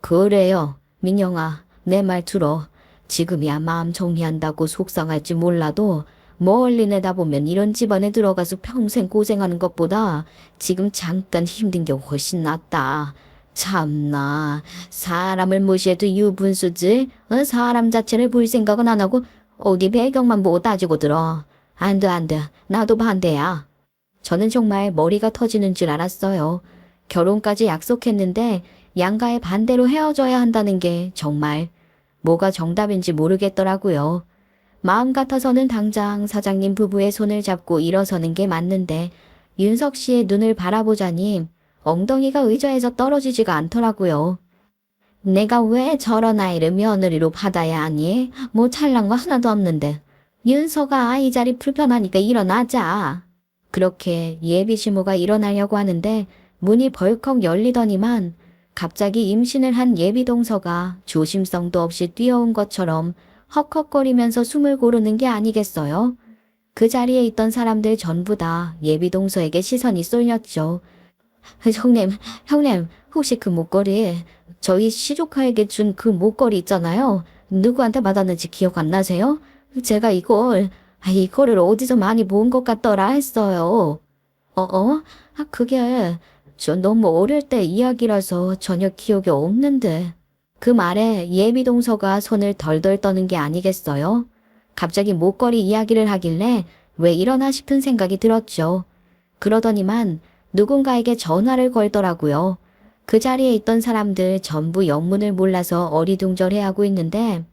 그래요. 민영아, 내 말 들어. 지금이야 마음 정리한다고 속상할지 몰라도 멀리 내다보면 이런 집안에 들어가서 평생 고생하는 것보다 지금 잠깐 힘든 게 훨씬 낫다. 참나, 사람을 무시해도 유분수지. 사람 자체를 볼 생각은 안 하고 어디 배경만 보고 따지고 들어. 안 돼. 나도 반대야. 저는 정말 머리가 터지는 줄 알았어요. 결혼까지 약속했는데 양가의 반대로 헤어져야 한다는 게 정말 뭐가 정답인지 모르겠더라고요. 마음 같아서는 당장 사장님 부부의 손을 잡고 일어서는 게 맞는데 윤석 씨의 눈을 바라보자니 엉덩이가 의자에서 떨어지지가 않더라고요. 내가 왜 저런 아이를 며느리로 받아야 하니? 뭐 잘난 거 하나도 없는데. 윤서가 이 자리 불편하니까 일어나자. 그렇게 예비 시모가 일어나려고 하는데 문이 벌컥 열리더니만 갑자기 임신을 한 예비 동서가 조심성도 없이 뛰어온 것처럼 헉헉거리면서 숨을 고르는 게 아니겠어요? 그 자리에 있던 사람들 전부 다 예비 동서에게 시선이 쏠렸죠. 형님, 혹시 그 목걸이 저희 시조카에게 준 그 목걸이 있잖아요. 누구한테 받았는지 기억 안 나세요? 제가 이거를 어디서 많이 본 것 같더라 했어요. 그게 저 너무 어릴 때 이야기라서 전혀 기억이 없는데. 그 말에 예비 동서가 손을 덜덜 떠는 게 아니겠어요? 갑자기 목걸이 이야기를 하길래 왜 이러나 싶은 생각이 들었죠. 그러더니만 누군가에게 전화를 걸더라고요. 그 자리에 있던 사람들 전부 영문을 몰라서 어리둥절해하고 있는데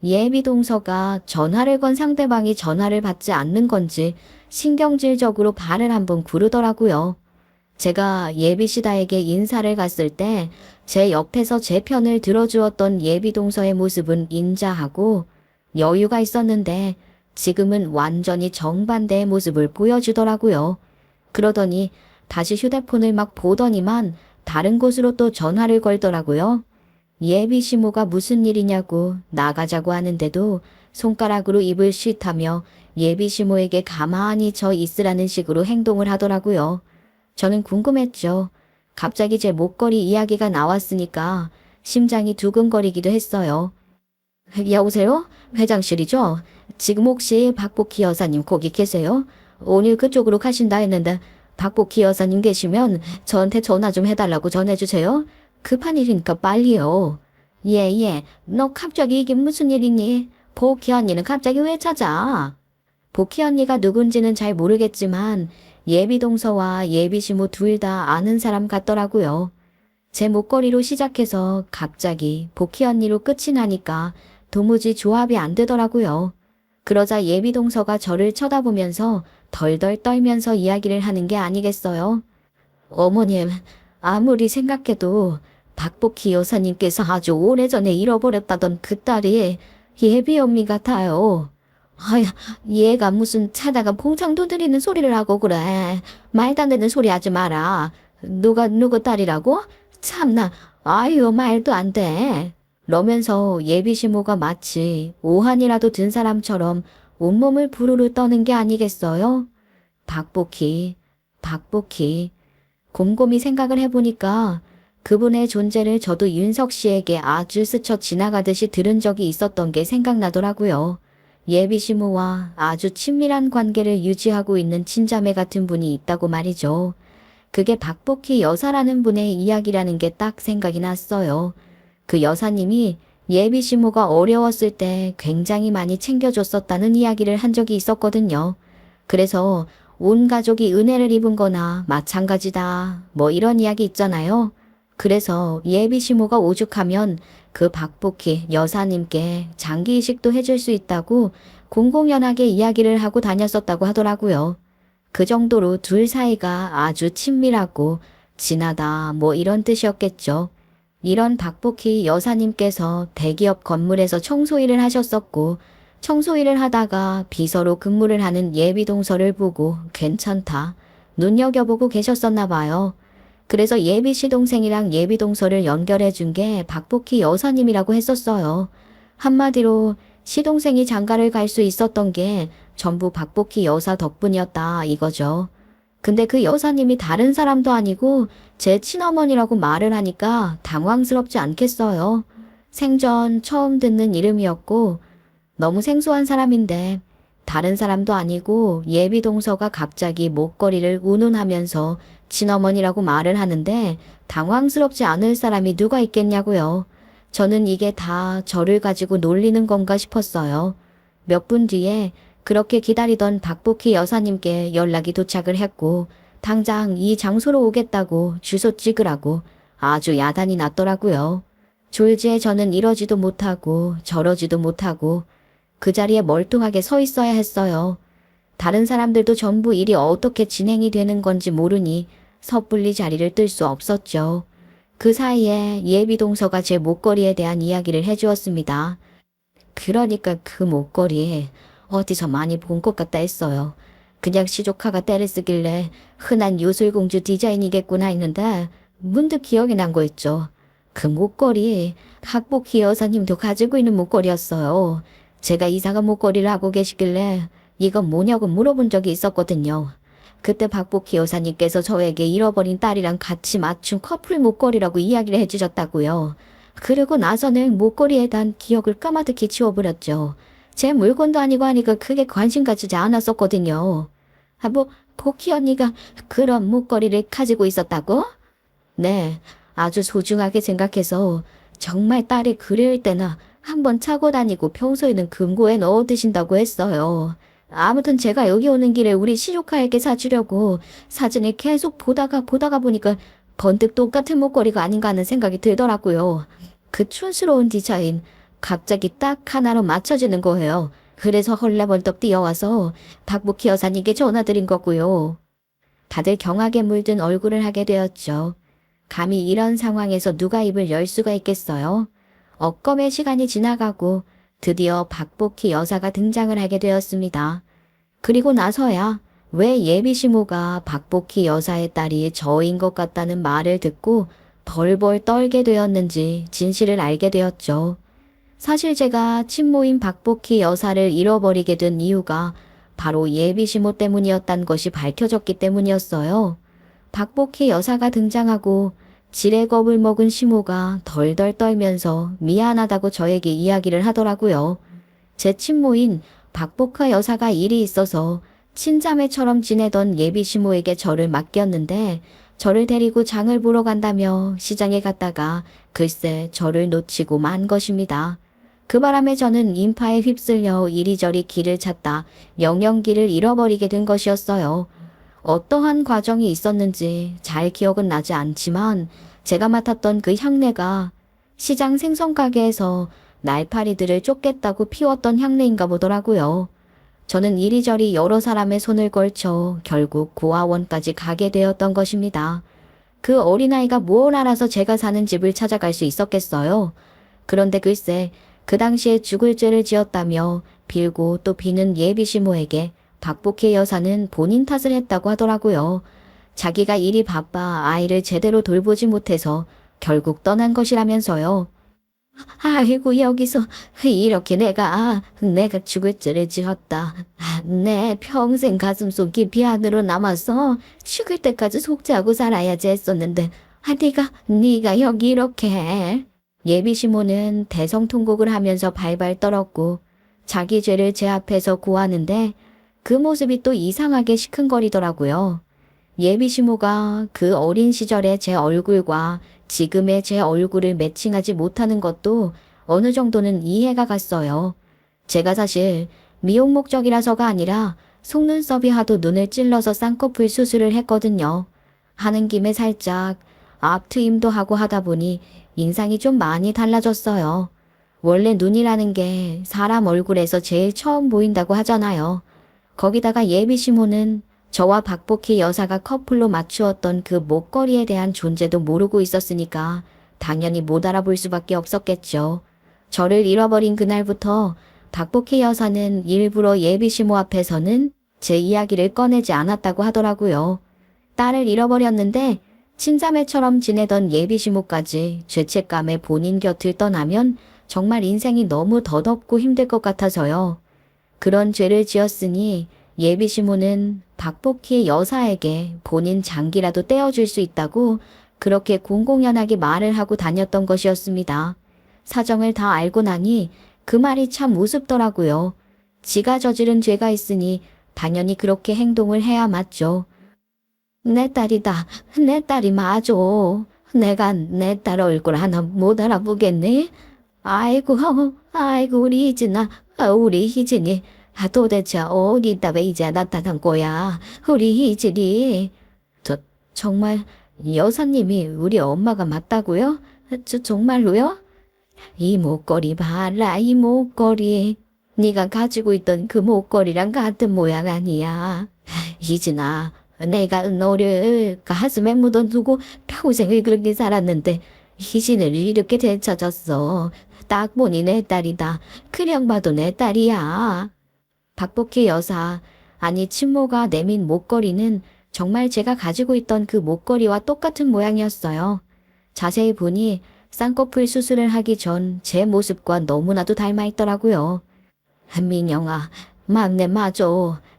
예비 동서가 전화를 건 상대방이 전화를 받지 않는 건지 신경질적으로 발을 한번 구르더라고요. 제가 예비시다에게 인사를 갔을 때 제 옆에서 제 편을 들어주었던 예비동서의 모습은 인자하고 여유가 있었는데 지금은 완전히 정반대의 모습을 보여주더라고요. 그러더니 다시 휴대폰을 막 보더니만 다른 곳으로 또 전화를 걸더라고요. 예비 시모가 무슨 일이냐고 나가자고 하는데도 손가락으로 입을 쉿하며 예비 시모에게 가만히 저 있으라는 식으로 행동을 하더라고요. 저는 궁금했죠. 갑자기 제 목걸이 이야기가 나왔으니까 심장이 두근거리기도 했어요. 여보세요? 회장실이죠? 지금 혹시 박복희 여사님 거기 계세요? 오늘 그쪽으로 가신다 했는데 박복희 여사님 계시면 저한테 전화 좀 해달라고 전해주세요. 급한 일이니까 빨리요. 예. 너 갑자기 이게 무슨 일이니? 복희 언니는 갑자기 왜 찾아? 복희 언니가 누군지는 잘 모르겠지만 예비동서와 예비시모 둘 다 아는 사람 같더라고요. 제 목걸이로 시작해서 갑자기 복희 언니로 끝이 나니까 도무지 조합이 안 되더라고요. 그러자 예비동서가 저를 쳐다보면서 덜덜 떨면서 이야기를 하는 게 아니겠어요. 어머님, 아무리 생각해도 박복희 여사님께서 아주 오래전에 잃어버렸다던 그 딸이 예비 언니 같아요. 아야, 얘가 무슨 차다가 봉창도 들이는 소리를 하고 그래. 말도 안 되는 소리 하지 마라. 누가 누구 딸이라고? 참나, 아유 말도 안 돼. 러면서 예비시모가 마치 오한이라도 든 사람처럼 온몸을 부르르 떠는 게 아니겠어요? 박복희. 곰곰이 생각을 해보니까 그분의 존재를 저도 윤석 씨에게 아주 스쳐 지나가듯이 들은 적이 있었던 게 생각나더라고요. 예비시모와 아주 친밀한 관계를 유지하고 있는 친자매 같은 분이 있다고 말이죠. 그게 박복희 여사라는 분의 이야기라는 게 딱 생각이 났어요. 그 여사님이 예비시모가 어려웠을 때 굉장히 많이 챙겨줬었다는 이야기를 한 적이 있었거든요. 그래서 온 가족이 은혜를 입은 거나 마찬가지다. 뭐 이런 이야기 있잖아요. 그래서 예비시모가 오죽하면 그 박복희 여사님께 장기이식도 해줄 수 있다고 공공연하게 이야기를 하고 다녔었다고 하더라고요. 그 정도로 둘 사이가 아주 친밀하고 진하다 뭐 이런 뜻이었겠죠. 이런 박복희 여사님께서 대기업 건물에서 청소일을 하셨었고 청소일을 하다가 비서로 근무를 하는 예비동서를 보고 괜찮다 눈여겨보고 계셨었나 봐요. 그래서 예비 시동생이랑 예비동서를 연결해 준 게 박복희 여사님이라고 했었어요. 한마디로 시동생이 장가를 갈 수 있었던 게 전부 박복희 여사 덕분이었다 이거죠. 근데 그 여사님이 다른 사람도 아니고 제 친어머니라고 말을 하니까 당황스럽지 않겠어요. 생전 처음 듣는 이름이었고 너무 생소한 사람인데 다른 사람도 아니고 예비동서가 갑자기 목걸이를 운운하면서 친어머니라고 말을 하는데 당황스럽지 않을 사람이 누가 있겠냐고요. 저는 이게 다 저를 가지고 놀리는 건가 싶었어요. 몇 분 뒤에 그렇게 기다리던 박복희 여사님께 연락이 도착을 했고 당장 이 장소로 오겠다고 주소 찍으라고 아주 야단이 났더라고요. 졸지에 저는 이러지도 못하고 저러지도 못하고 그 자리에 멀뚱하게 서 있어야 했어요. 다른 사람들도 전부 일이 어떻게 진행이 되는 건지 모르니 섣불리 자리를 뜰 수 없었죠. 그 사이에 예비동서가 제 목걸이에 대한 이야기를 해주었습니다. 그러니까 그 목걸이 어디서 많이 본 것 같다 했어요. 그냥 시조카가 때를 쓰길래 흔한 요술공주 디자인이겠구나 했는데 문득 기억이 난 거 있죠. 그 목걸이 박복희 여사님도 가지고 있는 목걸이였어요. 제가 이사가 목걸이를 하고 계시길래 이건 뭐냐고 물어본 적이 있었거든요. 그때 박복희 여사님께서 저에게 잃어버린 딸이랑 같이 맞춘 커플 목걸이라고 이야기를 해주셨다고요. 그리고 나서는 목걸이에 대한 기억을 까마득히 지워버렸죠. 제 물건도 아니고 하니까 크게 관심 가지지 않았었거든요. 복희 언니가 그런 목걸이를 가지고 있었다고? 네, 아주 소중하게 생각해서 정말 딸이 그리울 때나 한번 차고 다니고 평소에는 금고에 넣어 두신다고 했어요. 아무튼 제가 여기 오는 길에 우리 시조카에게 사주려고 사진을 계속 보다가 보니까 번뜩 똑같은 목걸이가 아닌가 하는 생각이 들더라고요. 그 촌스러운 디자인 갑자기 딱 하나로 맞춰지는 거예요. 그래서 헐레벌떡 뛰어와서 박복희 여사님께 전화드린 거고요. 다들 경악에 물든 얼굴을 하게 되었죠. 감히 이런 상황에서 누가 입을 열 수가 있겠어요? 억검의 시간이 지나가고 드디어 박복희 여사가 등장을 하게 되었습니다. 그리고 나서야 왜 예비시모가 박복희 여사의 딸이 저인 것 같다는 말을 듣고 벌벌 떨게 되었는지 진실을 알게 되었죠. 사실 제가 친모인 박복희 여사를 잃어버리게 된 이유가 바로 예비시모 때문이었단 것이 밝혀졌기 때문이었어요. 박복희 여사가 등장하고 지레 겁을 먹은 시모가 덜덜 떨면서 미안하다고 저에게 이야기를 하더라고요. 제 친모인 박복화 여사가 일이 있어서 친자매처럼 지내던 예비시모에게 저를 맡겼는데 저를 데리고 장을 보러 간다며 시장에 갔다가 글쎄 저를 놓치고 만 것입니다. 그 바람에 저는 인파에 휩쓸려 이리저리 길을 찾다 영영 길을 잃어버리게 된 것이었어요. 어떠한 과정이 있었는지 잘 기억은 나지 않지만 제가 맡았던 그 향내가 시장 생선가게에서 날파리들을 쫓겠다고 피웠던 향내인가 보더라고요. 저는 이리저리 여러 사람의 손을 걸쳐 결국 고아원까지 가게 되었던 것입니다. 그 어린아이가 뭘 알아서 제가 사는 집을 찾아갈 수 있었겠어요. 그런데 글쎄 그 당시에 죽을 죄를 지었다며 빌고 또 비는 예비시모에게 박복희 여사는 본인 탓을 했다고 하더라고요. 자기가 일이 바빠 아이를 제대로 돌보지 못해서 결국 떠난 것이라면서요. 아이고 여기서 이렇게 내가 죽을 죄를 지었다. 내 평생 가슴속 깊이 안으로 남아서 죽을 때까지 속죄하고 살아야지 했었는데 네가 여기 이렇게 해. 예비시모는 대성통곡을 하면서 발발 떨었고 자기 죄를 제 앞에서 고하는데 그 모습이 또 이상하게 시큰거리더라고요. 예비시모가 그 어린 시절의 제 얼굴과 지금의 제 얼굴을 매칭하지 못하는 것도 어느 정도는 이해가 갔어요. 제가 사실 미용 목적이라서가 아니라 속눈썹이 하도 눈을 찔러서 쌍꺼풀 수술을 했거든요. 하는 김에 살짝 앞 트임도 하고 하다 보니 인상이 좀 많이 달라졌어요. 원래 눈이라는 게 사람 얼굴에서 제일 처음 보인다고 하잖아요. 거기다가 예비시모는 저와 박복희 여사가 커플로 맞추었던 그 목걸이에 대한 존재도 모르고 있었으니까 당연히 못 알아볼 수밖에 없었겠죠. 저를 잃어버린 그날부터 박복희 여사는 일부러 예비시모 앞에서는 제 이야기를 꺼내지 않았다고 하더라고요. 딸을 잃어버렸는데 친자매처럼 지내던 예비시모까지 죄책감에 본인 곁을 떠나면 정말 인생이 너무 더덥고 힘들 것 같아서요. 그런 죄를 지었으니 예비시모는 박복희 여사에게 본인 장기라도 떼어줄 수 있다고 그렇게 공공연하게 말을 하고 다녔던 것이었습니다. 사정을 다 알고 나니 그 말이 참 우습더라고요. 지가 저지른 죄가 있으니 당연히 그렇게 행동을 해야 맞죠. 내 딸이다. 내 딸이 맞아. 내가 내 딸 얼굴 하나 못 알아보겠니? 아이고 우리 희진아. 우리 희진이 도대체 어디다 왜 이제 나타난 거야? 우리 희진이. 정말 여사님이 우리 엄마가 맞다고요? 정말로요? 이 목걸이 봐라, 이 목걸이. 네가 가지고 있던 그 목걸이랑 같은 모양 아니야. 희진아, 내가 너를 가슴에 묻어두고 평생을 그렇게 살았는데 희진을 이렇게 되찾았어. 딱 보니 내 딸이다. 그냥 봐도 내 딸이야. 박복희 여사, 아니 친모가 내민 목걸이는 정말 제가 가지고 있던 그 목걸이와 똑같은 모양이었어요. 자세히 보니 쌍꺼풀 수술을 하기 전 제 모습과 너무나도 닮아 있더라고요. 민영아, 막내 맞아.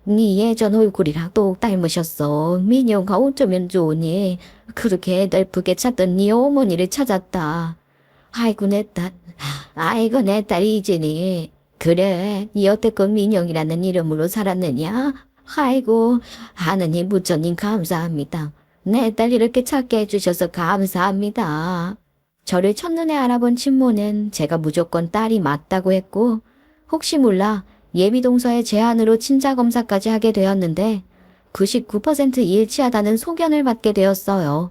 네 예전 얼굴이랑 똑 닮으셨어. 민영아 어쩌면 좋으니 그렇게 애달프게 찾던 네 어머니를 찾았다. 아이고 내 딸, 아이고 내 딸 이진이. 그래, 여태껏 민영이라는 이름으로 살았느냐? 아이고, 하느님 부처님 감사합니다. 내 딸 이렇게 찾게 해주셔서 감사합니다. 저를 첫눈에 알아본 친모는 제가 무조건 딸이 맞다고 했고 혹시 몰라 예비동서의 제안으로 친자검사까지 하게 되었는데 99% 일치하다는 소견을 받게 되었어요.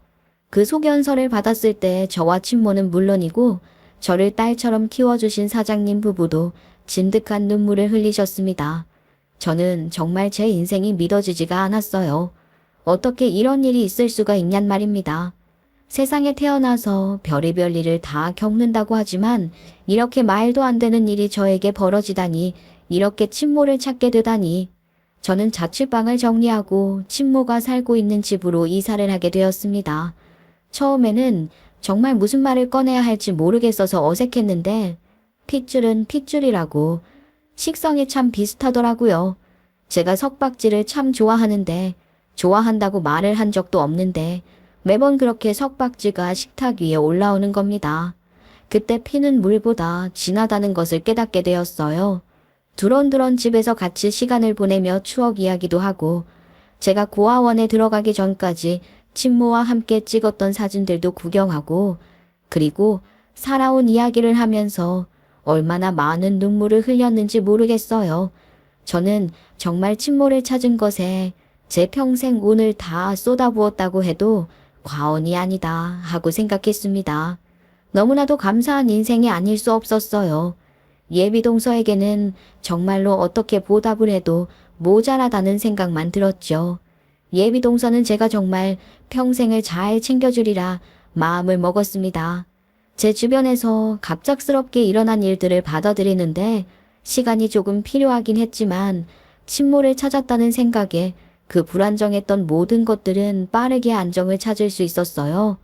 그 소견서를 받았을 때 저와 친모는 물론이고 저를 딸처럼 키워주신 사장님 부부도 진득한 눈물을 흘리셨습니다. 저는 정말 제 인생이 믿어지지가 않았어요. 어떻게 이런 일이 있을 수가 있냔 말입니다. 세상에 태어나서 별의별 일을 다 겪는다고 하지만 이렇게 말도 안 되는 일이 저에게 벌어지다니, 이렇게 친모를 찾게 되다니. 저는 자취방을 정리하고 친모가 살고 있는 집으로 이사를 하게 되었습니다. 처음에는 정말 무슨 말을 꺼내야 할지 모르겠어서 어색했는데 핏줄은 핏줄이라고 식성이 참 비슷하더라고요. 제가 석박지를 참 좋아하는데, 좋아한다고 말을 한 적도 없는데 매번 그렇게 석박지가 식탁 위에 올라오는 겁니다. 그때 피는 물보다 진하다는 것을 깨닫게 되었어요. 두런두런 집에서 같이 시간을 보내며 추억 이야기도 하고, 제가 고아원에 들어가기 전까지 친모와 함께 찍었던 사진들도 구경하고, 그리고 살아온 이야기를 하면서 얼마나 많은 눈물을 흘렸는지 모르겠어요. 저는 정말 친모를 찾은 것에 제 평생 운을 다 쏟아부었다고 해도 과언이 아니다 하고 생각했습니다. 너무나도 감사한 인생이 아닐 수 없었어요. 예비동서에게는 정말로 어떻게 보답을 해도 모자라다는 생각만 들었죠. 예비동서는 제가 정말 평생을 잘 챙겨주리라 마음을 먹었습니다. 제 주변에서 갑작스럽게 일어난 일들을 받아들이는데 시간이 조금 필요하긴 했지만, 친모를 찾았다는 생각에 그 불안정했던 모든 것들은 빠르게 안정을 찾을 수 있었어요.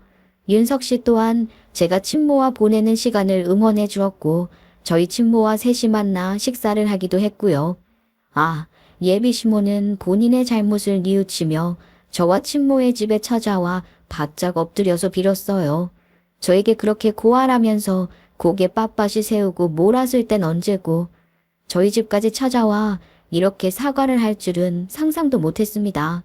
윤석 씨 또한 제가 친모와 보내는 시간을 응원해 주었고, 저희 친모와 셋이 만나 식사를 하기도 했고요. 예비 시모는 본인의 잘못을 뉘우치며 저와 친모의 집에 찾아와 바짝 엎드려서 빌었어요. 저에게 그렇게 고하라면서 고개 빳빳이 세우고 몰았을 땐 언제고, 저희 집까지 찾아와 이렇게 사과를 할 줄은 상상도 못했습니다.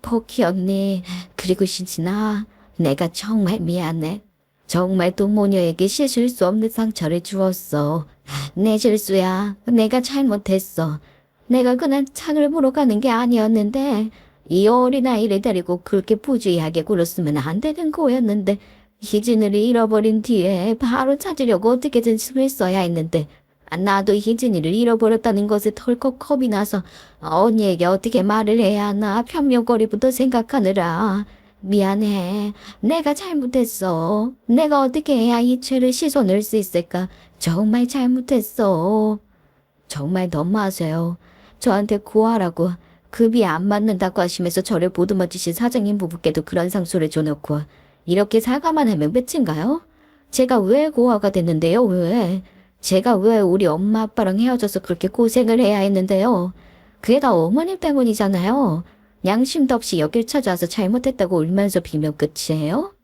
포키 언니, 그리고 신진아, 내가 정말 미안해. 정말 또 모녀에게 씻을 수 없는 상처를 주었어. 내 실수야. 내가 잘못했어. 내가 그날 창을 보러 가는 게 아니었는데 이 어린아이를 데리고 그렇게 부주의하게 굴었으면 안 되는 거였는데, 희진을 잃어버린 뒤에 바로 찾으려고 어떻게든 숨을 써야 했는데, 나도 희진이를 잃어버렸다는 것에 덜컥 겁이 나서 언니에게 어떻게 말을 해야 하나 편명거리부터 생각하느라. 미안해. 내가 잘못했어. 내가 어떻게 해야 이 죄를 씻어낼 수 있을까? 정말 잘못했어. 정말 너무하세요. 저한테 고하라고 급이 안 맞는다고 하시면서 저를 보듬어주신 사장님 부부께도 그런 상소를 줘놓고 이렇게 사과만 하면 끝인가요? 제가 왜 고아가 됐는데요? 왜? 제가 왜 우리 엄마 아빠랑 헤어져서 그렇게 고생을 해야 했는데요? 그게 다 어머님 때문이잖아요. 양심도 없이 여길 찾아와서 잘못했다고 울면서 빌면 끝이에요?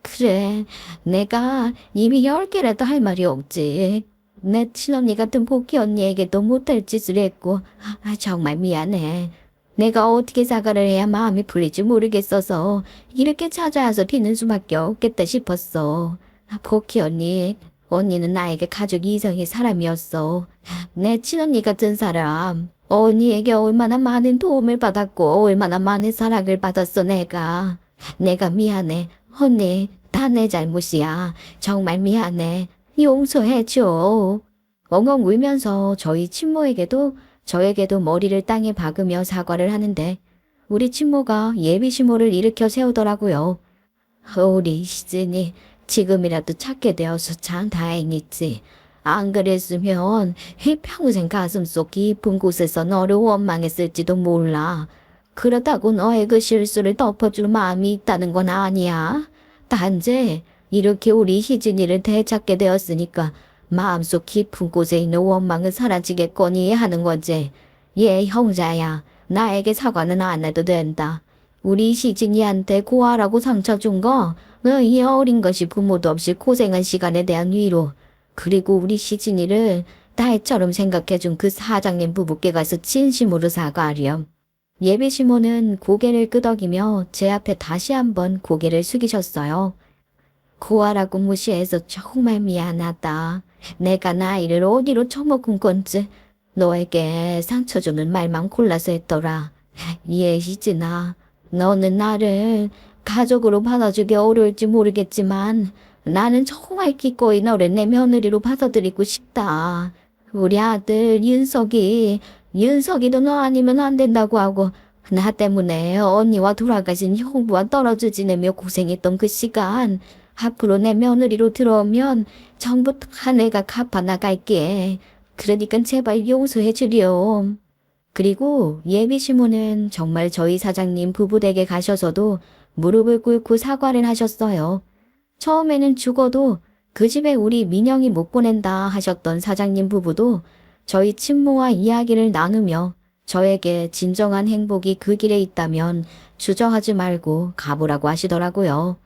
그래, 내가 이미 10개라도 할 말이 없지. 내 친언니 같은 복희 언니에게도 못할 짓을 했고, 정말 미안해. 내가 어떻게 사과를 해야 마음이 풀릴지 모르겠어서 이렇게 찾아와서 비는 수밖에 없겠다 싶었어. 복희 언니, 언니는 나에게 가족 이상의 사람이었어. 내 친언니 같은 사람. 언니에게 얼마나 많은 도움을 받았고 얼마나 많은 사랑을 받았어 내가. 내가 미안해. 언니, 다 내 잘못이야. 정말 미안해. 용서해줘. 엉엉 울면서 저희 친모에게도 저에게도 머리를 땅에 박으며 사과를 하는데, 우리 친모가 예비 시모를 일으켜 세우더라고요. 우리 희진이 지금이라도 찾게 되어서 참 다행이지. 안 그랬으면 평생 가슴속 깊은 곳에서 너를 원망했을지도 몰라. 그렇다고 너의 그 실수를 덮어줄 마음이 있다는 건 아니야. 단지 이렇게 우리 희진이를 되찾게 되었으니까 마음속 깊은 곳에 있는 원망은 사라지겠거니 하는 거지. 얘 형제야, 나에게 사과는 안 해도 된다. 우리 희진이한테 고아라고 상처 준 거, 이 어린 것이 부모도 없이 고생한 시간에 대한 위로, 그리고 우리 희진이를 딸처럼 생각해준 그 사장님 부부께 가서 진심으로 사과하렴. 예비 시모는 고개를 끄덕이며 제 앞에 다시 한번 고개를 숙이셨어요. 고아라고 무시해서 정말 미안하다. 내가 나이를 어디로 처먹은 건지 너에게 상처 주는 말만 골라서 했더라. 희진아, 너는 나를 가족으로 받아주기 어려울지 모르겠지만 나는 정말 기꺼이 너를 내 며느리로 받아들이고 싶다. 우리 아들 윤석이도 너 아니면 안 된다고 하고 나 때문에 언니와 돌아가신 형부와 떨어져 지내며 고생했던 그 시간, 앞으로 내 며느리로 들어오면 전부 다 내가 갚아 나갈게. 그러니까 제발 용서해 주렴. 그리고 예비 시모는 정말 저희 사장님 부부 댁에 가셔서도 무릎을 꿇고 사과를 하셨어요. 처음에는 죽어도 그 집에 우리 민영이 못 보낸다 하셨던 사장님 부부도 저희 친모와 이야기를 나누며 저에게 진정한 행복이 그 길에 있다면 주저하지 말고 가보라고 하시더라고요.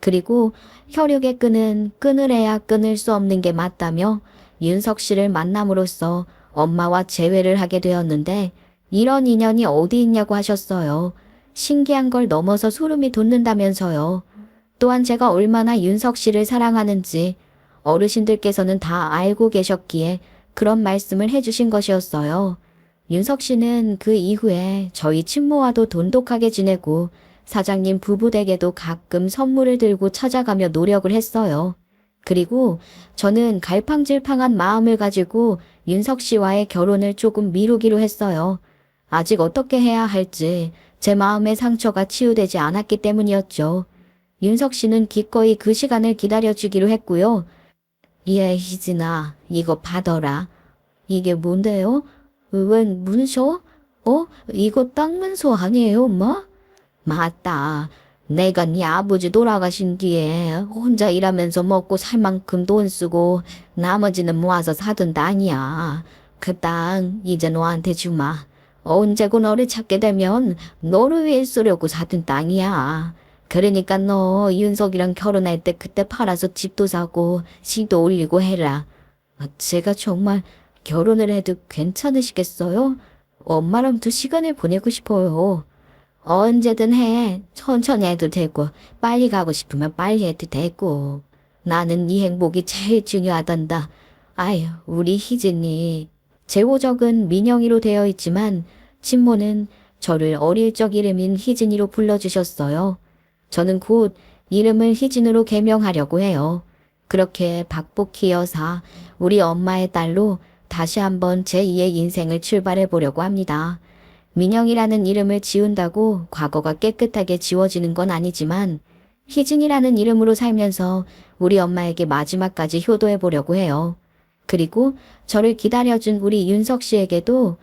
그리고 혈육의 끈은 끊으래야 끊을 수 없는 게 맞다며 윤석 씨를 만남으로써 엄마와 재회를 하게 되었는데 이런 인연이 어디 있냐고 하셨어요. 신기한 걸 넘어서 소름이 돋는다면서요. 또한 제가 얼마나 윤석 씨를 사랑하는지 어르신들께서는 다 알고 계셨기에 그런 말씀을 해주신 것이었어요. 윤석 씨는 그 이후에 저희 친모와도 돈독하게 지내고 사장님 부부 댁에도 가끔 선물을 들고 찾아가며 노력을 했어요. 그리고 저는 갈팡질팡한 마음을 가지고 윤석 씨와의 결혼을 조금 미루기로 했어요. 아직 어떻게 해야 할지 제 마음의 상처가 치유되지 않았기 때문이었죠. 윤석 씨는 기꺼이 그 시간을 기다려주기로 했고요. 예, 희진아, 이거 받아라. 이게 뭔데요? 웬 문서? 이거 땅 문서 아니에요, 엄마? 맞다. 내가 네 아버지 돌아가신 뒤에 혼자 일하면서 먹고 살 만큼 돈 쓰고 나머지는 모아서 사둔 땅이야. 그 땅 이제 너한테 주마. 언제고 너를 찾게 되면 너를 위해 쓰려고 사둔 땅이야. 그러니까 너 윤석이랑 결혼할 때 그때 팔아서 집도 사고 시도 올리고 해라. 제가 정말 결혼을 해도 괜찮으시겠어요? 엄마랑 두 시간을 보내고 싶어요. 언제든 해. 천천히 해도 되고 빨리 가고 싶으면 빨리 해도 되고. 나는 네 행복이 제일 중요하단다. 아유, 우리 희진이. 제 호적은 민영이로 되어 있지만 친모는 저를 어릴 적 이름인 희진이로 불러주셨어요. 저는 곧 이름을 희진으로 개명하려고 해요. 그렇게 박복희 여사, 우리 엄마의 딸로 다시 한번 제2의 인생을 출발해 보려고 합니다. 민영이라는 이름을 지운다고 과거가 깨끗하게 지워지는 건 아니지만 희진이라는 이름으로 살면서 우리 엄마에게 마지막까지 효도해 보려고 해요. 그리고 저를 기다려준 우리 윤석 씨에게도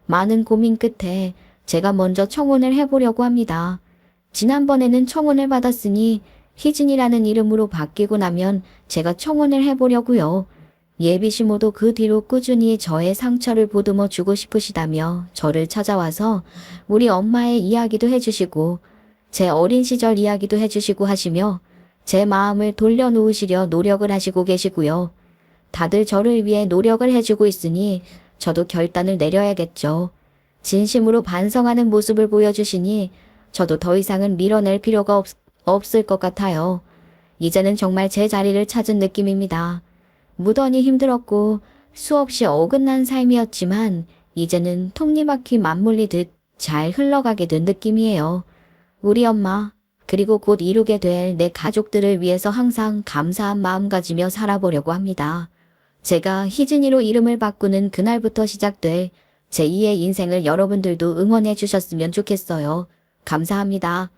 많은 고민 끝에 제가 먼저 청혼을 해보려고 합니다. 지난번에는 청혼을 받았으니 희진이라는 이름으로 바뀌고 나면 제가 청혼을 해보려고요. 예비 시모도 그 뒤로 꾸준히 저의 상처를 보듬어 주고 싶으시다며 저를 찾아와서 우리 엄마의 이야기도 해주시고 제 어린 시절 이야기도 해주시고 하시며 제 마음을 돌려놓으시려 노력을 하시고 계시고요. 다들 저를 위해 노력을 해주고 있으니 저도 결단을 내려야겠죠. 진심으로 반성하는 모습을 보여주시니 저도 더 이상은 밀어낼 필요가 없을 것 같아요. 이제는 정말 제 자리를 찾은 느낌입니다. 무던히 힘들었고 수없이 어긋난 삶이었지만 이제는 톱니바퀴 맞물리듯 잘 흘러가게 된 느낌이에요. 우리 엄마 그리고 곧 이루게 될 내 가족들을 위해서 항상 감사한 마음 가지며 살아보려고 합니다. 제가 희진이로 이름을 바꾸는 그날부터 시작될 제2의 인생을 여러분들도 응원해 주셨으면 좋겠어요. 감사합니다.